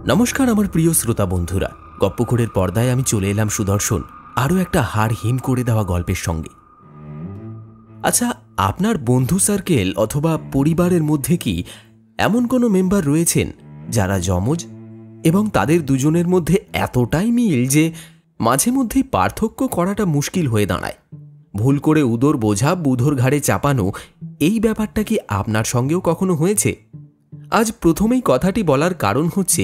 নমস্কার আমার প্রিয় শ্রোতা বন্ধুরা, গপ্পখোরের পর্দায় আমি চলে এলাম সুদর্শন আরও একটা হাড় হিম করে দেওয়া গল্পের সঙ্গে। আচ্ছা, আপনার বন্ধু সার্কেল অথবা পরিবারের মধ্যে কি এমন কোনো মেম্বার রয়েছেন যারা যমজ এবং তাদের দুজনের মধ্যে এতটাই মিল যে মাঝে মধ্যেই পার্থক্য করাটা মুশকিল হয়ে দাঁড়ায়? ভুল করে উদর বোঝা বুধোর ঘাড়ে চাপানো, এই ব্যাপারটা কি আপনার সঙ্গেও কখনো হয়েছে? আজ প্রথমেই কথাটি বলার কারণ হচ্ছে,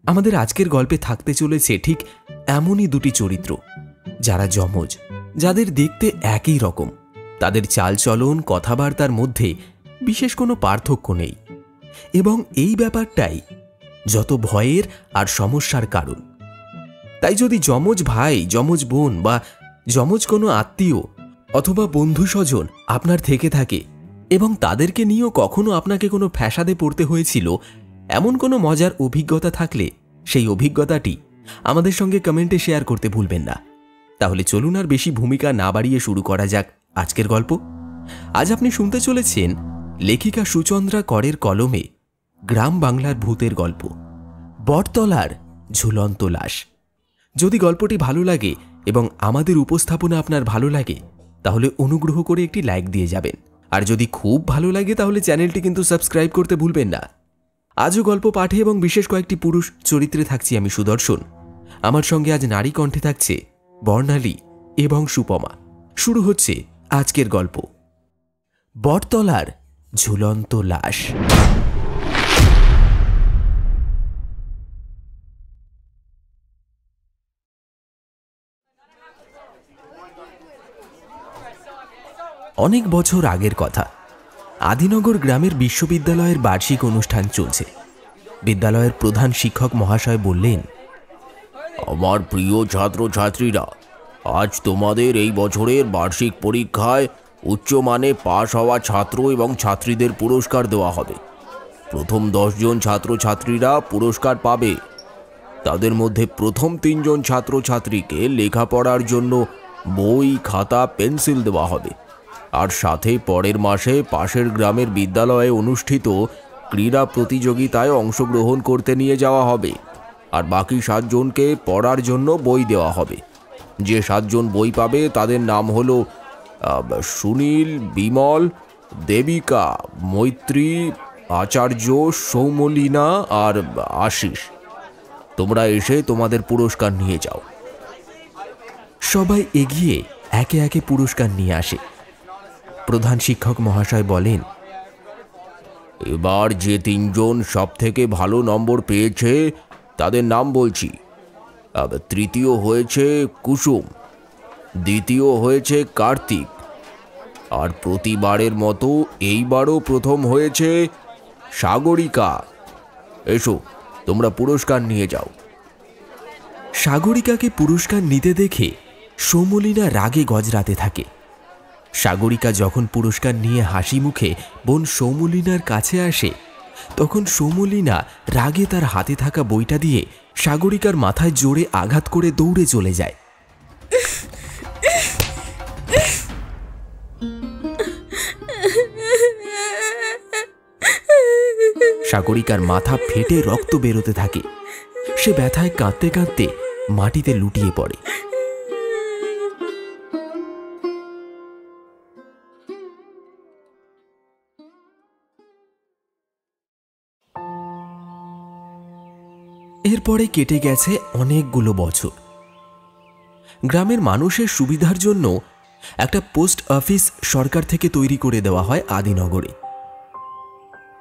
আমাদের আজকের গল্পে থাকতে চলেছে ঠিক এমনই দুটি চরিত্র যারা যমজ, যাদের দেখতে একই রকম, তাদের চালচলন কথাবার্তার মধ্যে বিশেষ কোনো পার্থক্য নেই, এবং এই ব্যাপারটাই যত ভয়ের আর সমস্যার কারণ। তাই যদি যমজ ভাই, যমজ বোন বা যমজ কোনো আত্মীয় অথবা বন্ধু স্বজন আপনার থেকে থাকে এবং তাদেরকে নিয়েও কখনো আপনাকে কোনো ফ্যাসাদে পড়তে হয়েছিল, এমন কোনো মজার অভিজ্ঞতা থাকলে সেই অভিজ্ঞতাটি আমাদের সঙ্গে কমেন্টে শেয়ার করতে ভুলবেন না। তাহলে চলুন আর বেশি ভূমিকা না বাড়িয়ে শুরু করা যাক আজকের গল্প। আজ আপনি শুনতে চলেছেন লেখিকা সুচন্দ্রা করের কলমে গ্রাম বাংলার ভূতের গল্প, বটতলার ঝুলন্ত লাশ। যদি গল্পটি ভালো লাগে এবং আমাদের উপস্থাপনা আপনার ভালো লাগে, তাহলে অনুগ্রহ করে একটি লাইক দিয়ে যাবেন। আর যদি খুব ভালো লাগে তাহলে চ্যানেলটি কিন্তু সাবস্ক্রাইব করতে ভুলবেন না। আজও গল্প পাঠে এবং বিশেষ কয়েকটি পুরুষ চরিত্রে থাকছি আমি সুদর্শন। আমার সঙ্গে আজ নারী কণ্ঠে থাকছে বর্ণালী এবং সুপমা। শুরু হচ্ছে আজকের গল্প, বটতলার ঝুলন্ত লাশ। অনেক বছর আগের কথা। আদিনগর গ্রামের বিশ্ববিদ্যালয়ের বার্ষিক অনুষ্ঠান চলছে। বিদ্যালয়ের প্রধান শিক্ষক মহাশয় বললেন, আমার প্রিয় ছাত্রছাত্রীরা, আজ তোমাদের এই বছরের বার্ষিক পরীক্ষায় উচ্চমানে পাশ হওয়া ছাত্র এবং ছাত্রীদের পুরস্কার দেওয়া হবে। প্রথম 10 জন ছাত্রছাত্রীরা পুরস্কার পাবে। তাদের মধ্যে প্রথম 3 জন ছাত্রছাত্রীকে লেখাপড়ার জন্য বই, খাতা, পেন্সিল দেওয়া হবে। আর সাথে পরের মাসে পাশের গ্রামের বিদ্যালয়ে অনুষ্ঠিত ক্রীড়া প্রতিযোগিতায় অংশগ্রহণ করতে নিয়ে যাওয়া হবে। আর বাকি 7 জনকে পড়ার জন্য বই দেওয়া হবে। যে 7 জন বই পাবে তাদের নাম হলো সুনীল, বিমল, দেবিকা, মৈত্রী, আচার্য, সৌমলীনা আর আশিস। তোমরা এসে তোমাদের পুরস্কার নিয়ে যাও। সবাই এগিয়ে একে একে পুরস্কার নিয়ে আসে। প্রধান শিক্ষক মহাশয় বলেন, এবার যে 3 জন সব থেকে ভালো নম্বর পেয়েছে তাদের নাম বলছি। তৃতীয় হয়েছে কুসুম, দ্বিতীয় হয়েছে কার্তিক, আর প্রতিবারের মতো এইবারও প্রথম হয়েছে সাগরিকা। এসো, তোমরা পুরস্কার নিয়ে যাও। সাগরিকাকে পুরস্কার নিতে দেখে সৌমলীনা রাগে গজরাতে থাকে। সাগরিকা যখন পুরস্কার নিয়ে হাসি মুখে বোন সৌমলীনার কাছে আসে, তখন সৌমলীনা রাগে তার হাতে থাকা বইটা দিয়ে সাগরিকার মাথায় জোরে আঘাত করে দৌড়ে চলে যায়। সাগরিকার মাথা ফেটে রক্ত বেরোতে থাকে। সে ব্যথায় কাঁদতে কাঁদতে মাটিতে লুটিয়ে পড়ে। এরপরে কেটে গেছে অনেকগুলো বছর। গ্রামের মানুষের সুবিধার জন্য একটা পোস্ট অফিস সরকার থেকে তৈরি করে দেওয়া হয় আদিনগরে।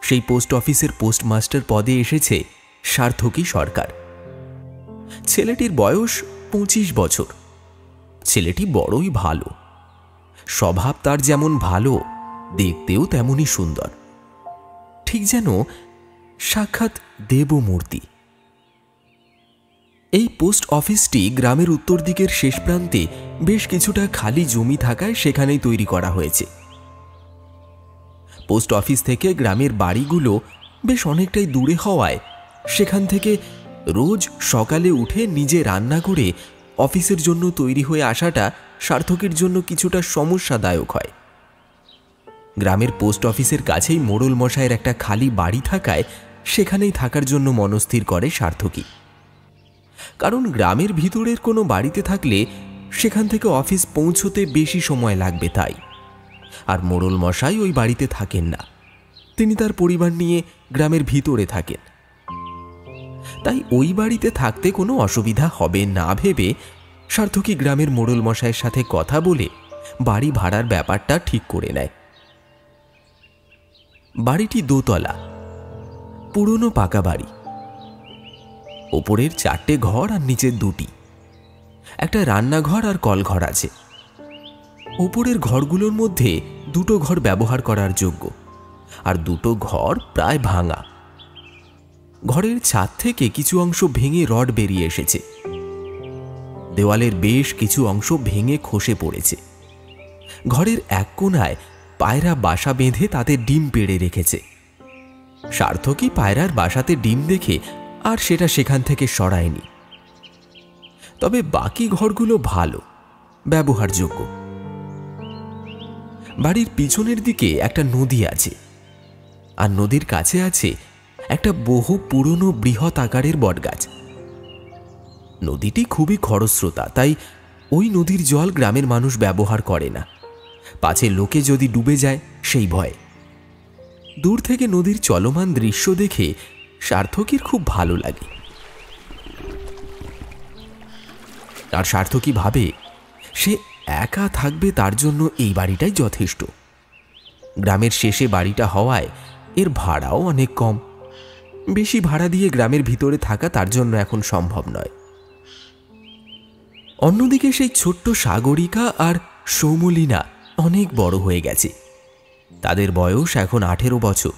সেই পোস্ট অফিসের পোস্টমাস্টার পদে এসেছে সার্থকী সরকার। ছেলেটির বয়স 25 বছর। ছেলেটি বড়ই ভালো। স্বভাব তার যেমন ভালো, দেখতেও তেমনই সুন্দর, ঠিক যেন সাক্ষাৎ দেবমূর্তি। এই পোস্ট অফিসটি গ্রামের উত্তর দিকের শেষ প্রান্তে বেশ কিছুটা খালি জমি থাকায় সেখানেই তৈরি করা হয়েছে। পোস্ট অফিস থেকে গ্রামের বাড়িগুলো বেশ অনেকটাই দূরে হওয়ায় সেখান থেকে রোজ সকালে উঠে নিজে রান্না করে অফিসের জন্য তৈরি হয়ে আসাটা সার্থকীর জন্য কিছুটা সমস্যাদায়ক হয়। গ্রামের পোস্ট অফিসের কাছেই মোড়ল মশাইয়ের একটা খালি বাড়ি থাকায় সেখানেই থাকার জন্য মনস্থির করে সার্থকী। কারণ গ্রামের ভিতরের কোনো বাড়িতে থাকলে সেখান থেকে অফিস পৌঁছতে বেশি সময় লাগবে তাই। আর মোড়ল মশাই ওই বাড়িতে থাকেন না, তিনি তার পরিবার নিয়ে গ্রামের ভিতরে থাকেন। তাই ওই বাড়িতে থাকতে কোনো অসুবিধা হবে না ভেবে সার্থকী গ্রামের মোড়ল মশাইয়ের সাথে কথা বলে বাড়ি ভাড়ার ব্যাপারটা ঠিক করে নেয়। বাড়িটি দোতলা, পুরনো পাকা বাড়ি। ওপরের 4টে ঘর আর নিচের 2টি, একটা রান্নাঘর আর কলঘর আছে। ওপরের ঘরগুলোর মধ্যে 2টো ঘর ব্যবহার করার যোগ্য, আর 2টো ঘর প্রায় ভাঙা। ঘরের ছাদ থেকে কিছু অংশ ভেঙে রড বেরিয়ে এসেছে, দেওয়ালের বেশ কিছু অংশ ভেঙে খসে পড়েছে। ঘরের এক কোণায় পায়রা বাসা বেঁধে তাদের ডিম পেড়ে রেখেছে। সার্থকী পায়রার বাসাতে ডিম দেখে আর সেটা সেখান থেকে সরায়নি। তবে বাকি ঘরগুলো ভালো, ব্যবহারযোগ্য। বাড়ির পিছনের দিকে একটা নদী আছে, আর নদীর কাছে আছে একটা বহু পুরনো বৃহৎ আকারের বটগাছ। নদীটি খুবই খরস্রোতা, তাই ওই নদীর জল গ্রামের মানুষ ব্যবহার করে না, পাছে লোকে যদি ডুবে যায় সেই ভয়ে। দূর থেকে নদীর চলমান দৃশ্য দেখে সার্থকীর খুব ভালো লাগে। আর সার্থকী ভাবে সে একা থাকবে, তার জন্য এই বাড়িটাই যথেষ্ট। গ্রামের শেষে বাড়িটা হওয়ায় এর ভাড়াও অনেক কম। বেশি ভাড়া দিয়ে গ্রামের ভিতরে থাকা তার জন্য এখন সম্ভব নয়। অন্যদিকে সেই ছোট্ট সাগরিকা আর সৌমলীনা অনেক বড় হয়ে গেছে। তাদের বয়স এখন 18 বছর।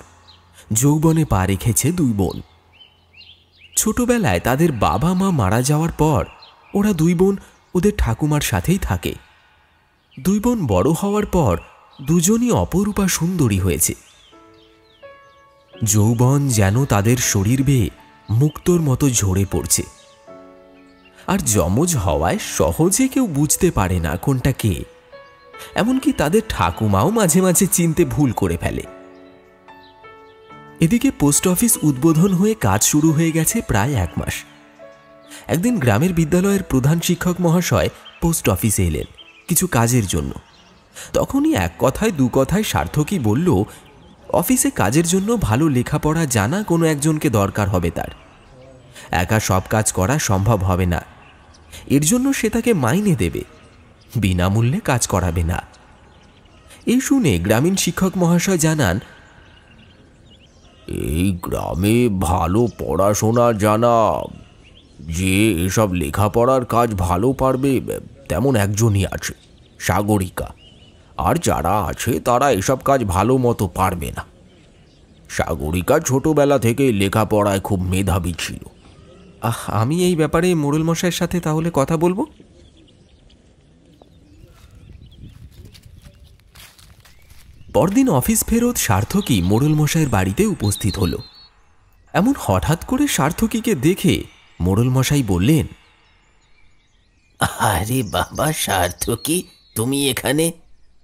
যৌবনে পা রেখেছে 2 বোন। ছোটবেলায় তাদের বাবা মা মারা যাওয়ার পর ওরা 2 বোন ওদের ঠাকুমার সাথেই থাকে। 2 বোন বড় হওয়ার পর দুজনই অপরূপা সুন্দরী হয়েছে। যৌবন যেন তাদের শরীর বেয়ে মুক্তোর মতো ঝরে পড়ছে। আর যমজ হওয়ায় সহজে কেউ বুঝতে পারে না কোনটা কে। এমনকি তাদের ঠাকুমাও মাঝে মাঝে চিনতে ভুল করে ফেলে। এদিকে পোস্ট অফিস উদ্বোধন হয়ে কাজ শুরু হয়ে গেছে প্রায় 1 মাস। একদিন গ্রামের বিদ্যালয়ের প্রধান শিক্ষক মহাশয় পোস্ট অফিসে এলেন কিছু কাজের জন্য। তখনই 1 কথায় 2 কথায় সার্থকী বলল অফিসে কাজের জন্য ভালো লেখাপড়া জানা কোনো একজনকে দরকার হবে তার। একা সব কাজ করা সম্ভব হবে না, এর জন্য সে তাকে মাইনে দেবে, বিনামূল্যে কাজ করাবে না। এই শুনে গ্রামীণ শিক্ষক মহাশয় জানান, এই গ্রামে ভালো পড়াশোনা জানা, যে এসব লেখাপড়ার কাজ ভালো পারবে তেমন একজনই আছে, সাগরিকা। আর যারা আছে তারা এসব কাজ ভালো মতো পারবে না। সাগরিকা ছোটবেলা থেকে লেখাপড়ায় খুব মেধাবী ছিল। আমি এই ব্যাপারে মোড়ল মশাইয়ের সাথে তাহলে কথা বলবো। পরদিন অফিস ফেরত সার্থকী মোড়ল মশাইয়ের বাড়িতে উপস্থিত হল। এমন হঠাৎ করে সার্থকীকে দেখে মোড়ল মশাই বললেন, আরে বাবা সার্থকী, তুমি এখানে?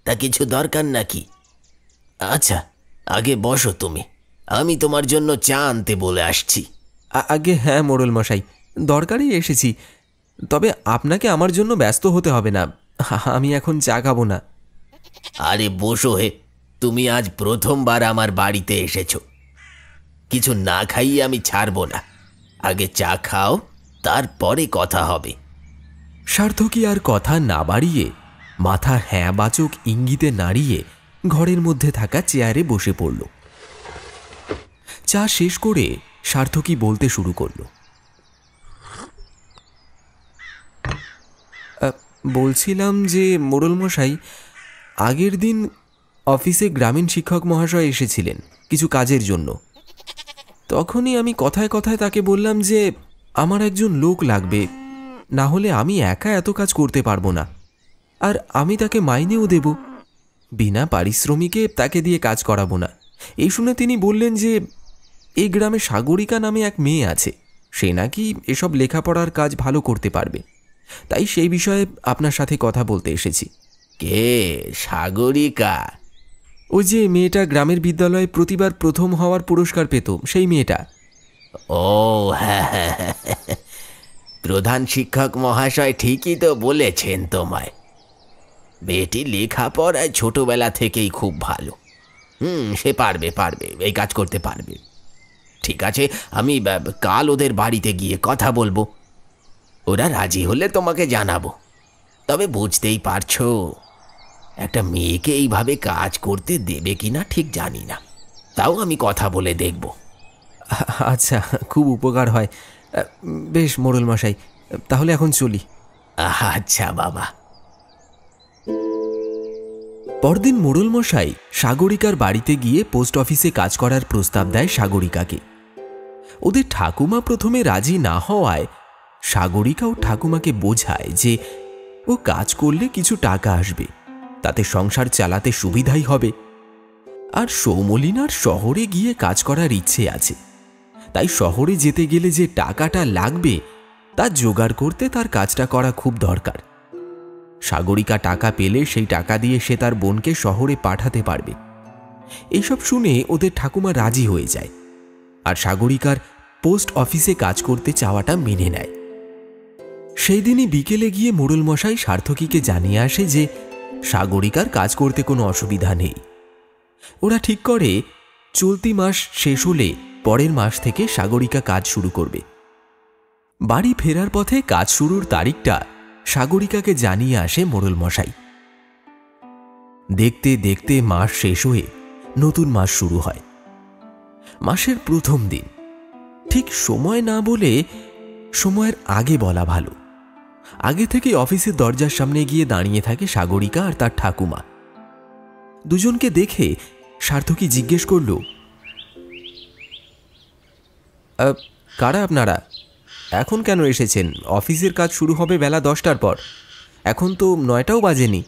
তা কিছু দরকার নাকি? আচ্ছা আগে বসো তুমি, আমি তোমার জন্য চা আনতে বলে আসছি। আগে হ্যাঁ মোড়ল মশাই, দরকারই এসেছি। তবে আপনাকে আমার জন্য ব্যস্ত হতে হবে না, আমি এখন চা খাবো না। আরে বসো হে, তুমি আজ প্রথমবার আমার বাড়িতে এসেছো। কিছু না খাইয়ে আমি ছাড়বো না। আগে চা খাও, তারপরে কথা হবে। সার্থকী আর কথা না বাড়িয়ে মাথা হ্যাঁ বাচক ইঙ্গিতে নাড়িয়ে ঘরের মধ্যে থাকা চেয়ারে বসে পড়ল। চা শেষ করে সার্থকী বলতে শুরু করল, বলছিলাম যে মোড়ল মশাই, আগের দিন অফিসে গ্রামীণ শিক্ষক মহাশয় এসেছিলেন কিছু কাজের জন্য। তখনই আমি কথায় কথায় তাকে বললাম যে আমার একজন লোক লাগবে, না হলে আমি একা এত কাজ করতে পারবো না। আর আমি তাকে মাইনেও দেব, বিনা পারিশ্রমিকে তাকে দিয়ে কাজ করাবো না। এই শুনে তিনি বললেন যে এই গ্রামে সাগরিকা নামে এক মেয়ে আছে, সে নাকি এসব লেখাপড়ার কাজ ভালো করতে পারবে। তাই সেই বিষয়ে আপনার সাথে কথা বলতে এসেছি। কে সাগরিকা? ওই যে মেয়েটা গ্রামের বিদ্যালয়ে প্রতিবার প্রথম হওয়ার পুরস্কার পেত, সেই মেয়েটা। ও হ্যাঁ হ্যাঁ হ্যাঁ, প্রধান শিক্ষক মহাশয় ঠিকই তো বলেছেন তোমায়। বেটি লেখাপড়ায় ছোটবেলা থেকেই খুব ভালো। সে পারবে পারবে, এই কাজ করতে পারবে। ঠিক আছে, আমি কাল ওদের বাড়িতে গিয়ে কথা বলবো। ওরা রাজি হলে তোমাকে জানাবো। তবে বুঝতেই পারছো, একটা মেয়েকে এইভাবে কাজ করতে দেবে কিনা ঠিক জানি না। তাও আমি কথা বলে দেখব। আচ্ছা, খুব উপকার হয়। বেশ মোড়ল মশাই, তাহলে এখন চলি। আচ্ছা বাবা। পরদিন মোড়ল মশাই সাগরিকার বাড়িতে গিয়ে পোস্ট অফিসে কাজ করার প্রস্তাব দেয় সাগরিকাকে। ওদের ঠাকুমা প্রথমে রাজি না হওয়ায় সাগরিকা ও ঠাকুমাকে বোঝায় যে ও কাজ করলে কিছু টাকা আসবে, তাতে সংসার চালাতে সুবিধাই হবে। আর সৌমলিনার শহরে গিয়ে কাজ করার ইচ্ছে আছে, তাই শহরে যেতে গেলে যে টাকাটা লাগবে তা জোগাড় করতে তার কাজটা করা খুব দরকার। সাগরিকা টাকা পেলে সেই টাকা দিয়ে সে তার বোনকে শহরে পাঠাতে পারবে। এইসব শুনে ওদের ঠাকুমা রাজি হয়ে যায় আর সাগরিকার পোস্ট অফিসে কাজ করতে চাওয়াটা মেনে নেয়। সেই দিনই বিকেলে গিয়ে মোড়ল মশাই সার্থকীকে জানিয়ে আসে যে সাগরিকার কাজ করতে কোনো অসুবিধা নেই। ওরা ঠিক করে চলতি মাস শেষ হলে পরের মাস থেকে সাগরিকা কাজ শুরু করবে। বাড়ি ফেরার পথে কাজ শুরুর তারিখটা সাগরিকাকে জানিয়ে আসে মোড়ল মশাই। দেখতে দেখতে মাস শেষ হয়ে নতুন মাস শুরু হয়। মাসের প্রথম দিন, ঠিক সময় না বলে সময়ের আগে বলা ভালো, আগে থেকে অফিসের দরজার সামনে গিয়ে দাঁড়িয়ে থাকে সাগরিকা আর তার ঠাকুমা। দুজনকে দেখে সার্থকী জিজ্ঞেস করল, কারা আপনারা? এখন কেন এসেছেন? অফিসের কাজ শুরু হবে বেলা 10টার পর, এখন তো 9টাও বাজেনি।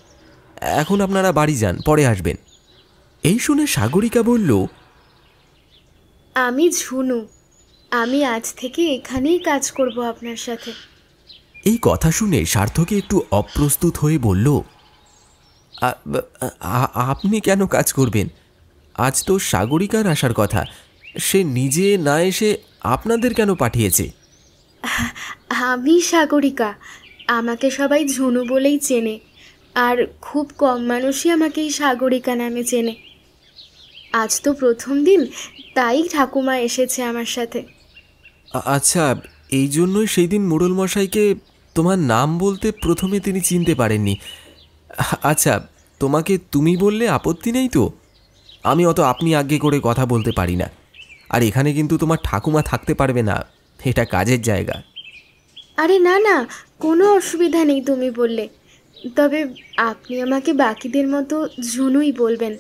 এখন আপনারা বাড়ি যান, পরে আসবেন। এই শুনে সাগরিকা বলল, আমি ঝুনু, আমি আজ থেকে এখানেই কাজ করব আপনার সাথে। এই কথা শুনে সার্থকী একটু অপ্রস্তুত হয়ে বলল, আপনি কেন কাজ করবেন? আজ তো সাগরিকার আসার কথা, সে নিজে না এসে আপনাদের কেন পাঠিয়েছে? আমি সাগরিকা, আমাকে সবাই ঝুনু বলেই চেনে, আর খুব কম মানুষই আমাকে এই সাগরিকা নামে চেনে। আজ তো প্রথম দিন, তাই ঠাকুমা এসেছে আমার সাথে। আচ্ছা, এই জন্যই সেই দিন মোড়ল মশাইকে তোমার নাম বলতে প্রথমে তিনি চিনতে পারেননি। আচ্ছা, তোমাকে তুমি বললে আপত্তি নেই তো? আমি অত আপনি আজ্ঞে করে কথা বলতে পারি না, আর এখানে কিন্তু তোমার ঠাকুমা থাকতে পারবে না, এটা কাজের জায়গা। আরে না না, কোনো অসুবিধা নেই তুমি বললে। তবে আপনি আমাকে বাকিদের মতো ঝুনুই বলবেন।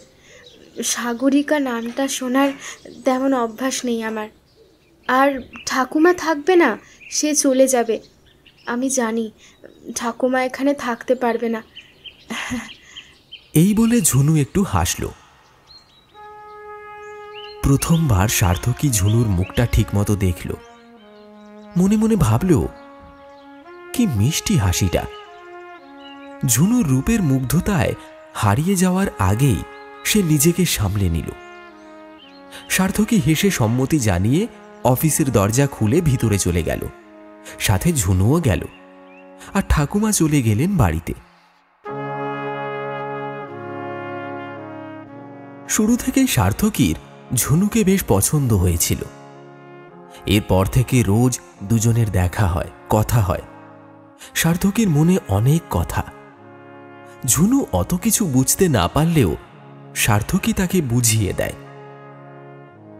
সাগরিকা নামটা শোনার তেমন অভ্যাস নেই আমার। আর ঠাকুমা থাকবে না, সে চলে যাবে। আমি জানি ঠাকুমা এখানে থাকতে পারবে না। এই বলে ঝুনু একটু হাসল। প্রথমবার সার্থকী ঝুনুর মুখটা ঠিকমতো দেখল। মনে মনে ভাবল, কি মিষ্টি হাসিটা। ঝুনুর রূপের মুগ্ধতায় হারিয়ে যাওয়ার আগেই সে নিজেকে সামলে নিল। সার্থকী হেসে সম্মতি জানিয়ে অফিসের দরজা খুলে ভিতরে চলে গেল, সাথে ঝুনুও গেল, আর ঠাকুমা চলে গেলেন বাড়িতে। শুরু থেকেই সার্থকীর ঝুনুকে বেশ পছন্দ হয়েছিল। এরপর থেকে রোজ দুজনের দেখা হয়, কথা হয়। সার্থকীর মনে অনেক কথা। ঝুনু অত কিছু বুঝতে না পারলেও সার্থকী তাকে বুঝিয়ে দেয়।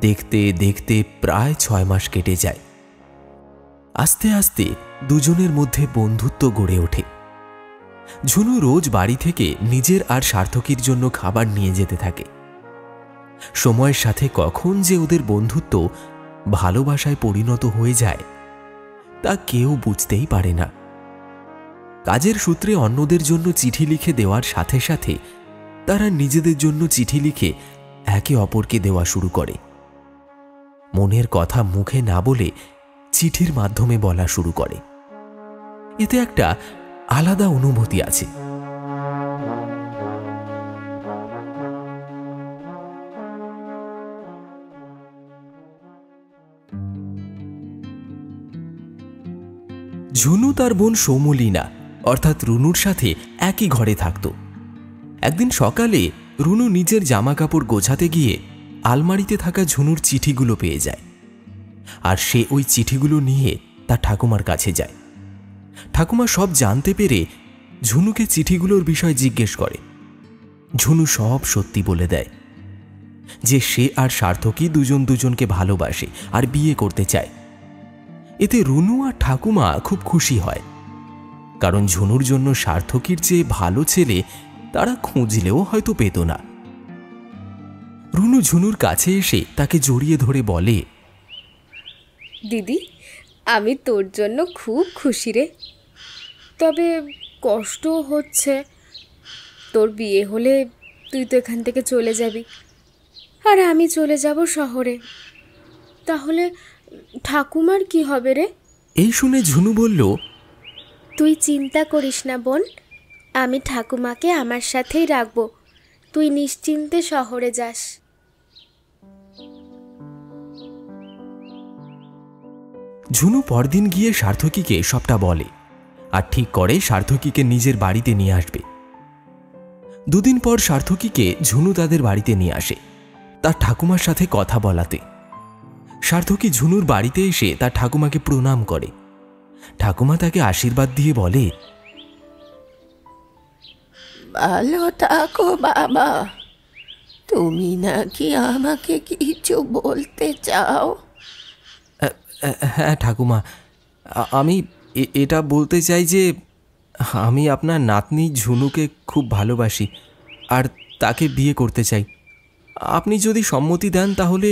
দেখতে দেখতে প্রায় 6 মাস কেটে যায়। আস্তে আস্তে দুজনের মধ্যে বন্ধুত্ব গড়ে ওঠে। ঝুনু রোজ বাড়ি থেকে নিজের আর সার্থকীর জন্য খাবার নিয়ে যেতে থাকে। সময়ের সাথে কখন যে ওদের বন্ধুত্ব ভালোবাসায় পরিণত হয়ে যায় তা কেউ বুঝতেই পারে না। কাজের সূত্রে অন্যদের জন্য চিঠি লিখে দেওয়ার সাথে সাথে তারা নিজেদের জন্য চিঠি লিখে একে অপরকে দেওয়া শুরু করে। মনের কথা মুখে না বলে চিঠির মাধ্যমে বলা শুরু করে। এতে একটা আলাদা অনুভূতি আছে। ঝুনু তার বোন সৌমলিনা অর্থাৎ রুনুর সাথে একই ঘরে থাকত। একদিন সকালে রুনু নিজের জামা কাপড় গোছাতে গিয়ে আলমারিতে থাকা ঝুনুর চিঠিগুলো পেয়ে যায়, আর সে ওই চিঠিগুলো নিয়ে তার ঠাকুমার কাছে যায়। ঠাকুমা সব জানতে পেরে ঝুনুকে চিঠিগুলোর বিষয়ে জিজ্ঞেস করে। ঝুনু সব সত্যি বলে দেয় যে সে আর সার্থকী দুজন দুজনকে ভালোবাসে আর বিয়ে করতে চায়। এতে রুনু আর ঠাকুমা খুব খুশি হয়, কারণ ঝুনুর জন্য সার্থকীর চেয়ে ভালো ছেলে তারা খুঁজলেও হয়তো পেত না। রুনু ঝুনুর কাছে এসে তাকে জড়িয়ে ধরে বলে, দিদি, আমি তোর জন্য খুব খুশি রে। তবে কষ্ট হচ্ছে, তোর বিয়ে হলে তুই তো এখান থেকে চলে যাবি, আর আমি চলে যাব শহরে। তাহলে ঠাকুমার কি হবে রে? এই শুনে ঝুনু বলল, তুই চিন্তা করিস না বোন, আমি ঠাকুমাকে আমার সাথেই রাখবো। তুই নিশ্চিন্তে শহরে যাস। ঝুনু পরদিন গিয়ে সার্থকীকে সবটা বলে আর ঠিক করে সার্থকীকে নিজের বাড়িতে নিয়ে আসবে। দুদিন পর সার্থকীকে ঝুনু তাদের বাড়িতে নিয়ে আসে তার ঠাকুমার সাথে কথা বলাতে। সার্থকী ঝুনুর বাড়িতে এসে তার ঠাকুমাকে প্রণাম করে। ঠাকুমা তাকে আশীর্বাদ দিয়ে বলে, ভালো থাকো বাবা। তুমি নাকি আমাকে কিছু বলতে চাও? হ্যাঁ ঠাকুমা, আমি এটা বলতে চাই যে আমি আপনার নাতনি ঝুনুকে খুব ভালোবাসি আর তাকে বিয়ে করতে চাই। আপনি যদি সম্মতি দেন তাহলে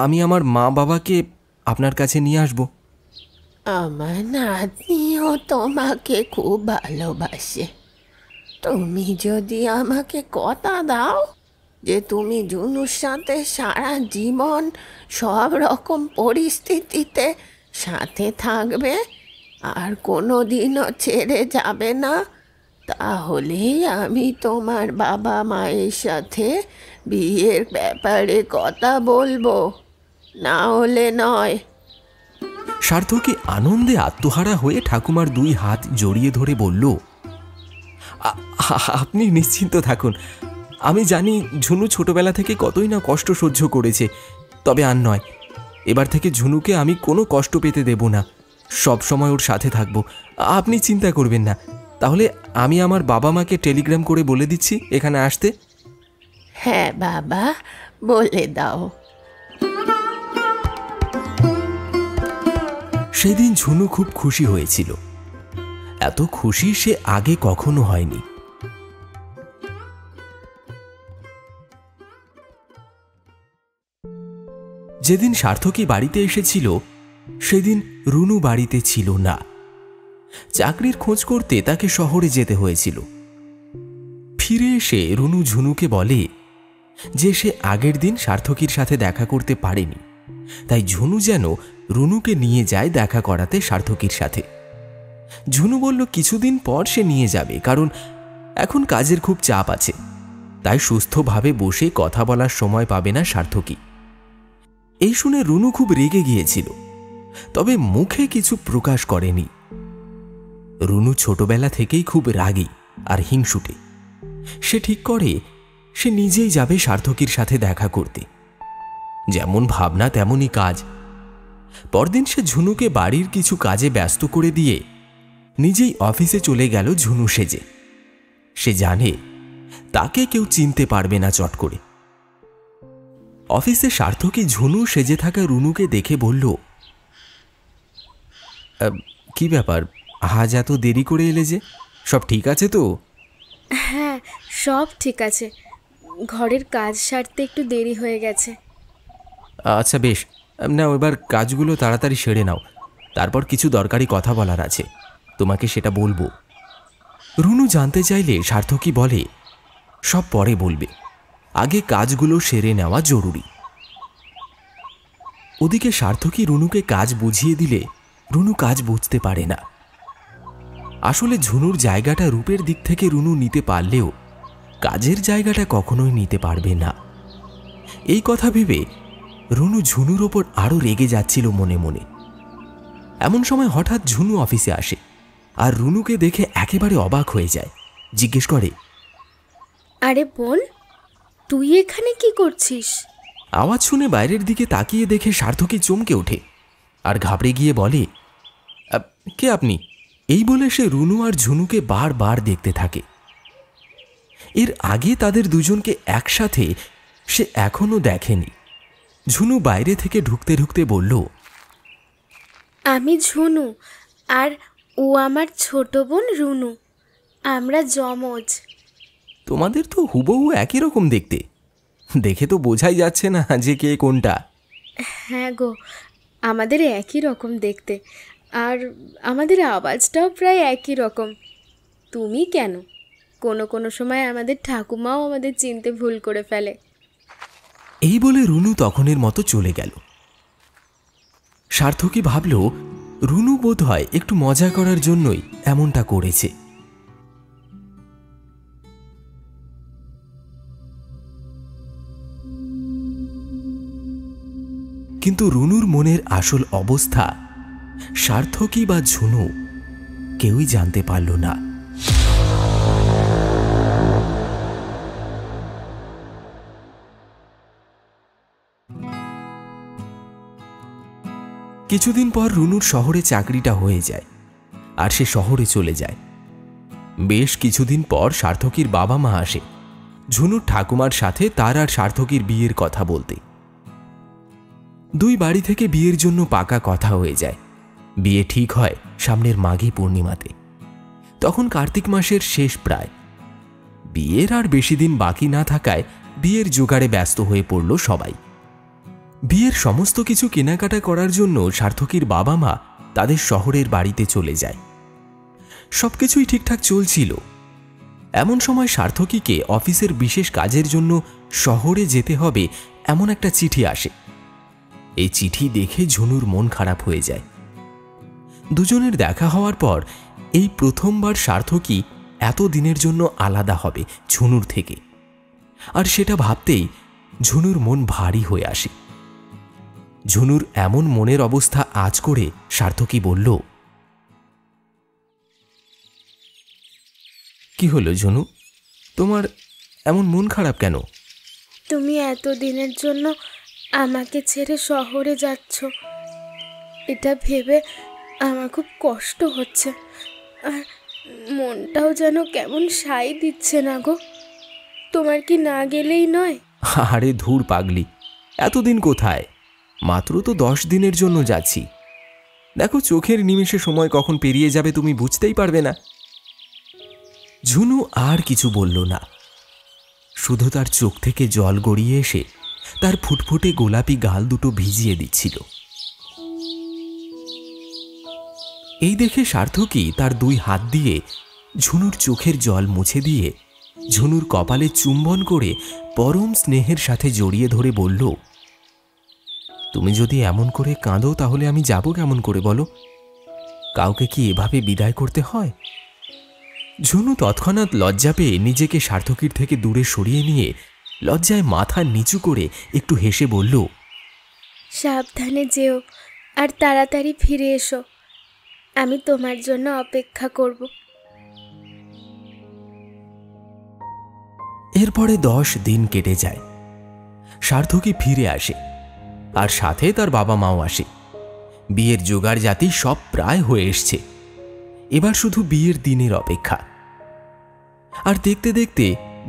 আমি আমার মা বাবাকে আপনার কাছে নিয়ে আসব। আমার নাতনিও তোমাকে খুব ভালোবাসে। তুমি যদি আমাকে কথা দাও যে তুমি ঝুনুর সাথে সারা জীবন সব রকম পরিস্থিতিতে সাথে থাকবে আর কোনো দিনও ছেড়ে যাবে না, তাহলেই আমি তোমার বাবা মায়ের সাথে বিয়ের ব্যাপারে কথা বলবো, না হলে নয়। সার্থকী আনন্দে আত্মহারা হয়ে ঠাকুমার দুই হাত জড়িয়ে ধরে বলল, আপনি নিশ্চিন্ত থাকুন। আমি জানি ঝুনু ছোটবেলা থেকে কতই না কষ্ট সহ্য করেছে, তবে আর নয়। এবার থেকে ঝুনুকে আমি কোনো কষ্ট পেতে দেব না, সব সময় ওর সাথে থাকব। আপনি চিন্তা করবেন না। তাহলে আমি আমার বাবা মাকে টেলিগ্রাম করে বলে দিচ্ছি এখানে আসতে। হ্যাঁ বাবা, বলে দাও। সেদিন ঝুনু খুব খুশি হয়েছিল। এত খুশি সে আগে কখনো হয়নি। যেদিন সার্থকী বাড়িতে এসেছিল সেদিন রুনু বাড়িতে ছিল না। চাকরির খোঁজ করতে তাকে শহরে যেতে হয়েছিল। ফিরে এসে রুনু ঝুনুকে বলে যে সে আগের দিন সার্থকীর সাথে দেখা করতে পারেনি, তাই ঝুনু যেন রুনুকে নিয়ে যায় দেখা করাতে সার্থকীর সাথে। ঝুনু বলল কিছুদিন পর সে নিয়ে যাবে, কারণ এখন কাজের খুব চাপ আছে, তাই সুস্থভাবে বসে কথা বলার সময় পাবে না সার্থকী। এই শুনে রুনু খুব রেগে গিয়েছিল, তবে মুখে কিছু প্রকাশ করেনি। রুনু ছোটবেলা থেকেই খুব রাগী আর হিংসুটে। সে ঠিক করে সে নিজেই যাবে সার্থকীর সাথে দেখা করতে। যেমন ভাবনা তেমনই কাজ। পরদিন সে ঝুনুকে বাড়ির কিছু কাজে ব্যস্ত করে দিয়ে নিজেই অফিসে চলে গেল ঝুনু সেজে। সে জানে তাকে কেউ চিনতে পারবে না চট করে। অফিসে সার্থকী ঝুনু সেজে থাকা রুনুকে দেখে বলল, কি ব্যাপার, আজ এত দেরি করে এলে যে? সব ঠিক আছে তো? হ্যাঁ, সব ঠিক আছে। ঘরের কাজ সারতে একটু দেরি হয়ে গেছে। আচ্ছা বেশ, নাও এবার কাজগুলো তাড়াতাড়ি সেরে নাও, তারপর কিছু দরকারি কথা বলার আছে, তোমাকে সেটা বলবো। রুনু জানতে চাইলে সার্থকী বলে, সব পরে বলবে, আগে কাজগুলো সেরে নেওয়া জরুরি। ওদিকে সার্থকী রুনুকে কাজ বুঝিয়ে দিলে রুনু কাজ বুঝতে পারে না। আসলে ঝুনুর জায়গাটা রূপের দিক থেকে রুনু নিতে পারলেও কাজের জায়গাটা কখনোই নিতে পারবে না। এই কথা ভেবে রুনু ঝুনুর ওপর আরো রেগে যাচ্ছিল মনে মনে। এমন সময় হঠাৎ ঝুনু অফিসে আসে আর রুনুকে দেখে একেবারে অবাক হয়ে যায়। জিজ্ঞেস করে, আরে বোন, তুই এখানে কি করছিস? আওয়াজ শুনে বাইরের দিকে তাকিয়ে দেখে সার্থকী চমকে ওঠে আর ঘাবড়ে গিয়ে বলে, কে আপনি? এই বলে সে রুনু আর ঝুনুকে বারবার দেখতে থাকে। এর আগে তাদের দুজনকে একসাথে সে এখনো দেখেনি। ঝুনু বাইরে থেকে ঢুকতে ঢুকতে বলল, আমি ঝুনু, আর ও আমার ছোট বোন রুনু। আমরা যমজ। তোমাদের তো হুবহু একই রকম দেখতে, দেখে তো বোঝাই যাচ্ছে না যে কে কোনটা। হ্যাঁ গো, আমাদের একই রকম দেখতে, আর আমাদের আওয়াজটাও প্রায় একই রকম। তুমি কেন, কোনো কোনো সময় আমাদের ঠাকুমাও আমাদের চিনতে ভুল করে ফেলে। এই বলে রুনু তখনের মতো চলে গেল। সার্থকী ভাবল, রুনু বোধ হয় একটু মজা করার জন্যই এমনটা করেছে। কিন্তু রুনুর মনের আসল অবস্থা সার্থকী বা ঝুনু কেউই জানতে পারল না। কিছুদিন পর রুনুর শহরে চাকরিটা হয়ে যায় আর সে শহরে চলে যায়। বেশ কিছুদিন পর সার্থকীর বাবা মা আসে ঝুনুর ঠাকুমার সাথে তার আর সার্থকীর বিয়ের কথা বলতে। দুই বাড়ি থেকে বিয়ের জন্য পাকা কথা হয়ে যায়। বিয়ে ঠিক হয় সামনের মাঘী পূর্ণিমাতে। তখন কার্তিক মাসের শেষ প্রায়। বিয়ের আর বেশি দিন বাকি না থাকায় বিয়ের জোগাড়ে ব্যস্ত হয়ে পড়ল সবাই। বিয়ের সমস্ত কিছু কেনাকাটা করার জন্য সার্থকীর বাবা মা তাদের শহরের বাড়িতে চলে যায়। সবকিছুই ঠিকঠাক চলছিল। এমন সময় সার্থকীকে অফিসের বিশেষ কাজের জন্য শহরে যেতে হবে এমন একটা চিঠি আসে। এই চিঠি দেখে ঝুনুর মন খারাপ হয়ে যায়। দুজনের দেখা হওয়ার পর এই প্রথমবার সার্থকী এত দিনের জন্য আলাদা হবে ঝুনুর থেকে, আর সেটা ভাবতেই ঝুনুর মন ভারী হয়ে আসে। ঝুনুর এমন মনের অবস্থা আঁচ করে সার্থকী বলল, কি হলো ঝুনু, তোমার এমন মন খারাপ কেন? তুমি এত দিনের জন্য আমাকে ছেড়ে শহরে যাচ্ছ, এটা ভেবে আমার খুব কষ্ট হচ্ছে, আর মনটাও যেন কেমন সাই দিচ্ছে না গো। তোমার কি না গেলেই নয়? আরে ধুর পাগলি, এতদিন কোথায়, মাত্র তো 10 দিনের জন্য যাচ্ছি। দেখো চোখের নিমেষে সময় কখন পেরিয়ে যাবে তুমি বুঝতেই পারবে না। ঝুনু আর কিছু বলল না, শুধু তার চোখ থেকে জল গড়িয়ে এসে তার ফুটফুটে গোলাপি গাল দুটো ভিজিয়ে দিচ্ছিল। এই দেখে সার্থকী তার 2 হাত দিয়ে ঝুনুর চোখের জল মুছে দিয়ে ঝুনুর কপালে চুম্বন করে পরম স্নেহের সাথে জড়িয়ে ধরে বলল, তুমি যদি এমন করে কাঁদো তাহলে আমি যাব কেমন করে বলো? কাউকে কি এভাবে বিদায় করতে হয়? ঝুনু তৎক্ষণাৎ লজ্জা পেয়ে নিজেকে সার্থকীর থেকে দূরে সরিয়ে নিয়ে লজ্জায় মাথা নিচু করে একটু হেসে বলল, সাবধানে যেও আর তাড়াতাড়ি ফিরে এসো, আমি তোমার জন্য অপেক্ষা করব। এরপরে 10 দিন কেটে যায়। সার্থকী ফিরে আসে আর সাথে তার বাবা মাও আসে। বিয়ের জোগাড় জাতি সব প্রায় হয়ে এসছে, এবার শুধু বিয়ের দিনের অপেক্ষা। আর দেখতে দেখতে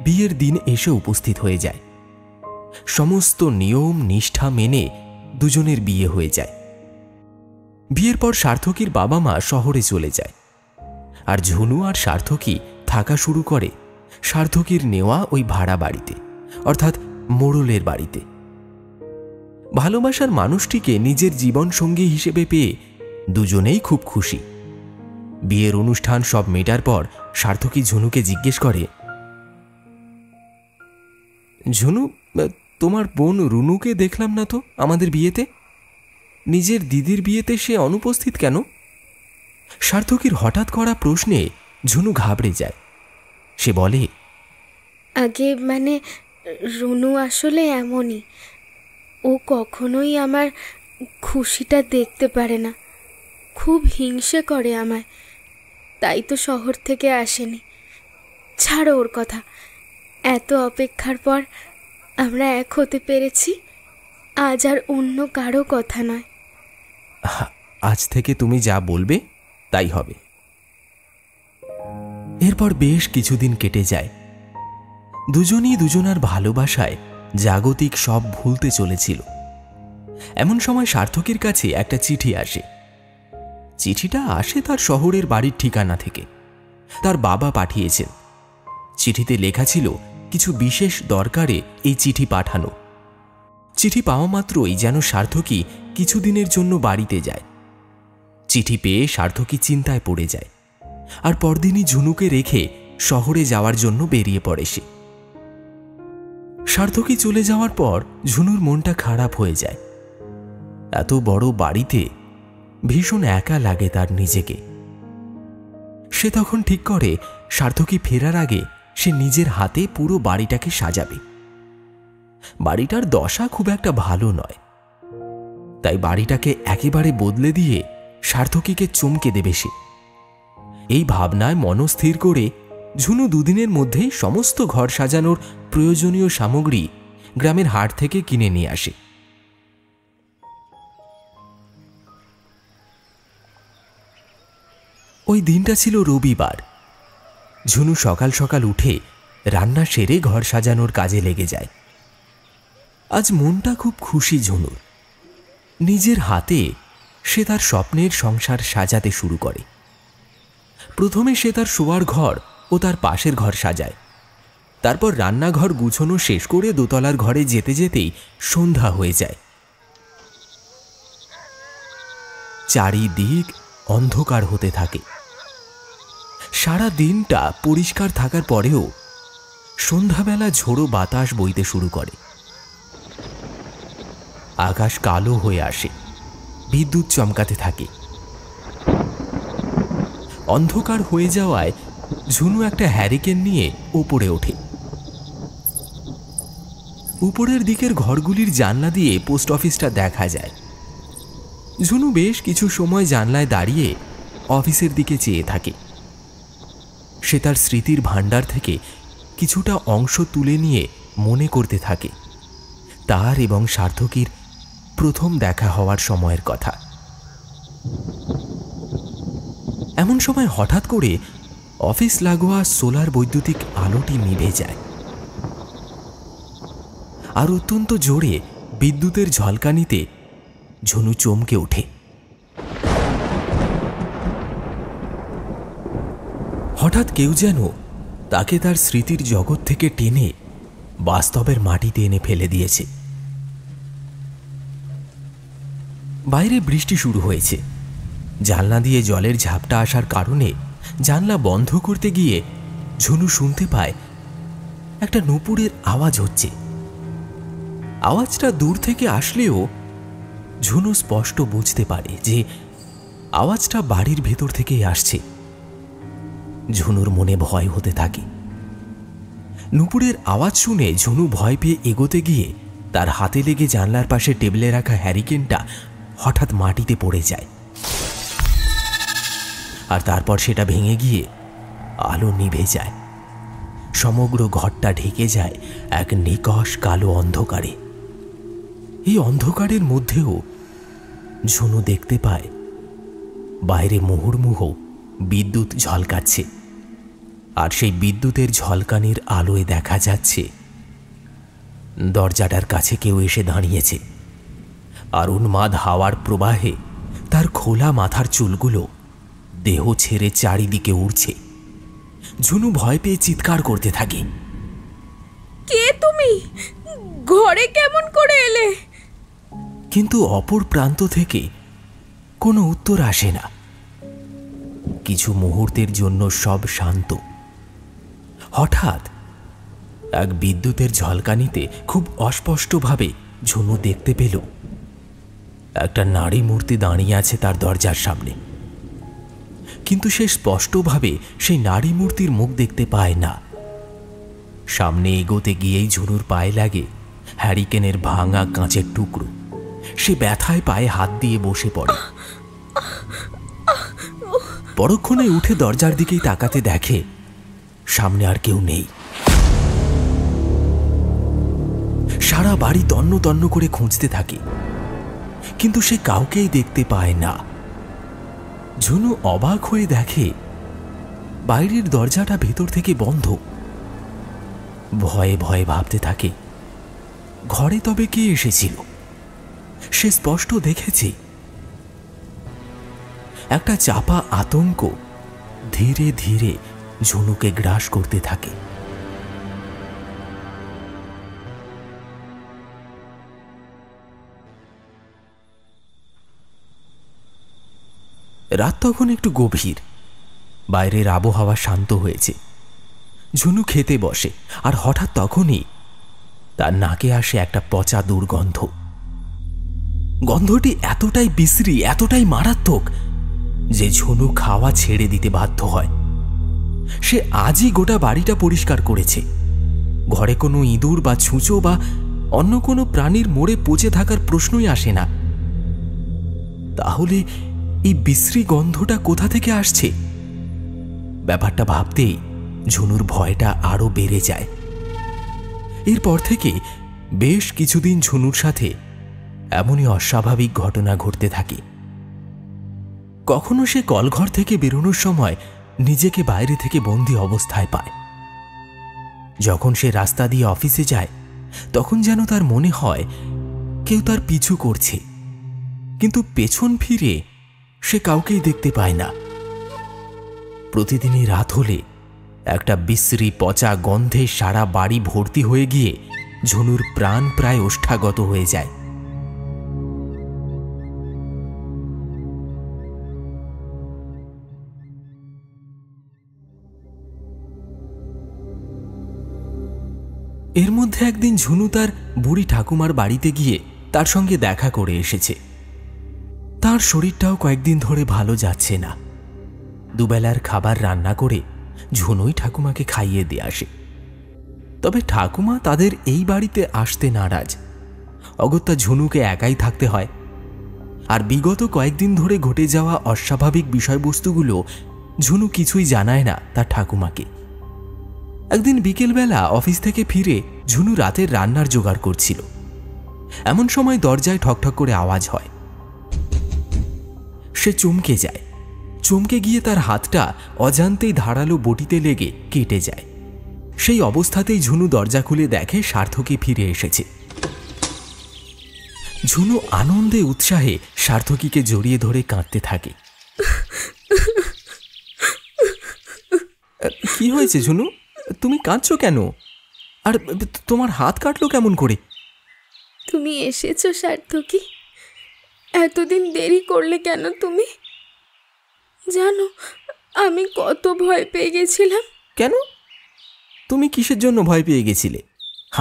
বিয়ের দিন এসে উপস্থিত হয়ে যায়। সমস্ত নিয়ম নিষ্ঠা মেনে দুজনের বিয়ে হয়ে যায়। বিয়ের পর সার্থকীর বাবা মা শহরে চলে যায় আর ঝুনু আর সার্থকী থাকা শুরু করে সার্থকীর নেওয়া ওই ভাড়া বাড়িতে, অর্থাৎ মোড়লের বাড়িতে। ভালোবাসার মানুষটিকে নিজের জীবন সঙ্গী হিসেবে পেয়ে দুজনেই খুব খুশি। বিয়ের অনুষ্ঠান সব মেটার পর সার্থকী ঝুনুকে জিজ্ঞেস করে, ঝুনু, তোমার বোন রুনুকে দেখলাম না তো আমাদের বিয়েতে, নিজের দিদির বিয়েতে সে অনুপস্থিত কেন? সার্থকীর হঠাৎ করা প্রশ্নে ঝুনু ঘাবড়ে যায়। সে বলে, আগে মানে রুনু আসলে এমনই, ও কখনোই আমার খুশিটা দেখতে পারে না। খুব হিংসে করে আমায়, তাই তো শহর থেকে আসেনি। ছাড়ো ওর কথা, এত অপেক্ষার পর আমরা এক হতে পেরেছি, আজ আর অন্য কারো কথা নয়। আজ থেকে তুমি যা বলবে তাই হবে। এরপর বেশ কিছুদিন কেটে যায়। দুজনই দুজনার ভালোবাসায় জাগতিক সব ভুলতে চলেছিল। এমন সময় সার্থকের কাছে একটা চিঠি আসে। চিঠিটা আসে তার শহরের বাড়ির ঠিকানা থেকে। তার বাবা পাঠিয়েছেন। চিঠিতে লেখা ছিল কিছু বিশেষ দরকারে এই চিঠি পাঠানো। চিঠি পাওয়া মাত্রই যেন সার্থকী কিছুদিনের জন্য বাড়িতে যায়। চিঠি পেয়ে সার্থকী চিন্তায় পড়ে যায়, আর পরদিনই ঝুনুকে রেখে শহরে যাওয়ার জন্য বেরিয়ে পড়ে সে। সার্থকী চলে যাওয়ার পর ঝুনুর মনটা খারাপ হয়ে যায়। এত বড় বাড়িতে ভীষণ একা লাগে তার নিজেকে। সে তখন ঠিক করে সার্থকী ফেরার আগে সে নিজের হাতে পুরো বাড়িটাকে সাজাবে। বাড়িটার দশা খুব একটা ভালো নয়, তাই বাড়িটাকে একেবারে বদলে দিয়ে সার্থকীকে চমকে দেবে সে। এই ভাবনায় মনস্থির করে ঝুনু দুদিনের মধ্যেই সমস্ত ঘর সাজানোর প্রয়োজনীয় সামগ্রী গ্রামের হাট থেকে কিনে নিয়ে আসে। ওই দিনটা ছিল রবিবার। ঝুনু সকাল সকাল উঠে রান্না সেরে ঘর সাজানোর কাজে লেগে যায়। আজ মনটা খুব খুশি ঝুনুর। নিজের হাতে সে তার স্বপ্নের সংসার সাজাতে শুরু করে। প্রথমে সে তার শোয়ার ঘর ও তার পাশের ঘর সাজায়। তারপর রান্নাঘর গুছানো শেষ করে দোতলার ঘরে যেতে যেতেই সন্ধ্যা হয়ে যায়। চারিদিক অন্ধকার হতে থাকে। সারা দিনটা পরিষ্কার থাকার পরেও সন্ধ্যাবেলা ঝোড়ো বাতাস বইতে শুরু করে। আকাশ কালো হয়ে আসে, বিদ্যুৎ চমকাতে থাকে। অন্ধকার হয়ে যাওয়ায় ঝুনু একটা হ্যারিকেন নিয়ে ওপরে ওঠে। উপরের দিকের ঘরগুলির জানলা দিয়ে পোস্ট অফিসটা দেখা যায়। ঝুনু বেশ কিছু সময় জানলায় দাঁড়িয়ে অফিসের দিকে চেয়ে থাকে। সে তার স্মৃতির ভাণ্ডার থেকে কিছুটা অংশ তুলে নিয়ে মনে করতে থাকে তার এবং সার্থকীর প্রথম দেখা হওয়ার সময়ের কথা। এমন সময় হঠাৎ করে অফিস লাগোয়া সোলার বৈদ্যুতিক আলোটি নিভে যায়, আর অত্যন্ত জোরে বিদ্যুতের ঝলকানিতে ঝুনু চমকে ওঠে। হঠাৎ কেউ যেন তাকে তার স্মৃতির জগৎ থেকে টেনে বাস্তবের মাটিতে এনে ফেলে দিয়েছে। বাইরে বৃষ্টি শুরু হয়েছে। জানলা দিয়ে জলের ঝাপটা আসার কারণে জানলা বন্ধ করতে গিয়ে ঝুনু শুনতে পায় একটা নূপুরের আওয়াজ হচ্ছে। আওয়াজটা দূর থেকে আসলেও ঝুনু স্পষ্ট বুঝতে পারে যে আওয়াজটা বাড়ির ভেতর থেকেই আসছে। ঝুনুর মনে ভয় হতে থাকে। নূপুরের আওয়াজ শুনে ঝুনু ভয় পেয়ে এগোতে গিয়ে তার হাতে লেগে জানলার পাশে টেবিলে রাখা হ্যারিকেনটা হঠাৎ মাটিতে পড়ে যায়, আর তারপর সেটা ভেঙে গিয়ে আলো নিভে যায়। সমগ্র ঘরটা ঢেকে যায় এক নিকষ কালো অন্ধকারে। এই অন্ধকারের মধ্যেও ঝুনু দেখতে পায় বাইরে মুহুর্মুহু বিদ্যুৎ ঝলকাচ্ছে, আর সেই বিদ্যুতের ঝলকানির আলোয় দেখা যাচ্ছে দরজাটার কাছে কেউ এসে দাঁড়িয়েছে, আর উন্মাদ হাওয়ার প্রবাহে তার খোলা মাথার চুলগুলো দেহ ছেড়ে চারিদিকে উড়ছে। ঝুনু ভয় পেয়ে চিৎকার করতে থাকে, কে তুমি? ঘরে কেমন করে এলে? কিন্তু অপর প্রান্ত থেকে কোনো উত্তর আসে না। কিছু মুহূর্তের জন্য সব শান্ত। হঠাৎ এক বিদ্যুতের ঝলকানিতে খুব অস্পষ্টভাবে ঝুনু দেখতে পেল একটা নারী মূর্তি দাঁড়িয়ে আছে তার দরজার সামনে, কিন্তু সে স্পষ্টভাবে সেই নারী মূর্তির মুখ দেখতে পায় না। সামনে এগোতে গিয়েই ঝুনুর পায়ে লাগে হ্যারিকেনের ভাঙা কাঁচের টুকরো। সে ব্যথায় পায়ে হাত দিয়ে বসে পড়ে। পরক্ষণে উঠে দরজার দিকেই তাকাতে দেখে সামনে আর কেউ নেই। সারা বাড়ি তন্ন তন্ন করে খুঁজতে থাকে, কিন্তু সে কাউকেই দেখতে পায় না। ঝুনু অবাক হয়ে দেখে বাইরের দরজাটা ভেতর থেকে বন্ধ। ভয়ে ভয়ে ভাবতে থাকে ঘরে তবে কে এসেছিল। সে স্পষ্ট দেখেছে একটা চাপা আতঙ্ক ধীরে ধীরে ঝুনুকে গ্রাস করতে থাকে। রাত তখন একটু গভীর, বাইরের আবহাওয়া শান্ত হয়েছে। ঝুনু খেতে বসে, আর হঠাৎ তখনই তার নাকে আসে একটা পচা দুর্গন্ধ। গন্ধটি এতটাই বিশ্রী, এতটাই মারাত্মক যে ঝুনু খাওয়া ছেড়ে দিতে বাধ্য হয়। সে আজই গোটা বাড়িটা পরিষ্কার করেছে। ঘরে কোনো ইঁদুর বা ছুঁচো বা অন্য কোনো প্রাণীর মরে পচে থাকার প্রশ্নই আসে না। তাহলে এই বিশ্রী গন্ধটা কোথা থেকে আসছে? ব্যাপারটা ভাবতেই ঝুনুর ভয়টা আরো বেড়ে যায়। এরপর থেকে বেশ কিছুদিন ঝুনুর সাথে এমনই অস্বাভাবিক ঘটনা ঘটতে থাকে। কখনো সে কলঘর থেকে বেরোনোর সময় নিজেকে বাইরে থেকে বন্দি অবস্থায় পায়। যখন সে রাস্তা দিয়ে অফিসে যায় তখন যেন তার মনে হয় কেউ তার পিছু করছে, কিন্তু পেছন ফিরে সে কাউকেই দেখতে পায় না। প্রতিদিনই রাত হলে একটা বিশ্রী পচা গন্ধে সারা বাড়ি ভর্তি হয়ে গিয়ে ঝুনুর প্রাণ প্রায় ওষ্ঠাগত হয়ে যায়। এর মধ্যে একদিন ঝুনু তার বুড়ি ঠাকুমার বাড়িতে গিয়ে তার সঙ্গে দেখা করে এসেছে। তার শরীরটাও কয়েকদিন ধরে ভালো যাচ্ছে না। দুবেলার খাবার রান্না করে ঝুনুই ঠাকুমাকে খাইয়ে দিয়ে আসে। তবে ঠাকুমা তাদের এই বাড়িতে আসতে নারাজ। অগত্যা ঝুনুকে একাই থাকতে হয়। আর বিগত কয়েকদিন ধরে ঘটে যাওয়া অস্বাভাবিক বিষয়বস্তুগুলো ঝুনু কিছুই জানায় না তার ঠাকুমাকে। একদিন বিকেলবেলা অফিস থেকে ফিরে ঝুনু রাতের রান্নার জোগাড় করছিল। এমন সময় দরজায় ঠকঠক করে আওয়াজ হয়। সে চমকে যায়। চমকে গিয়ে তার হাতটা অজান্তেই ধারালো বটিতে লেগে কেটে যায়। সেই অবস্থাতেই ঝুনু দরজা খুলে দেখে সার্থকী ফিরে এসেছে। ঝুনু আনন্দে উৎসাহে সার্থকীকে জড়িয়ে ধরে কাঁদতে থাকে। কি হয়েছে ঝুনু? তুমি কাঁদছো কেন? আর তোমার হাত কাটলো কেমন করে? তুমি এসেছো সার্থকী? এতদিন দেরি করলে কেন তুমি? জানো আমি কত ভয় পেয়ে গেছিলাম। কেন? তুমি কিসের জন্য ভয় পেয়ে গেছিলে?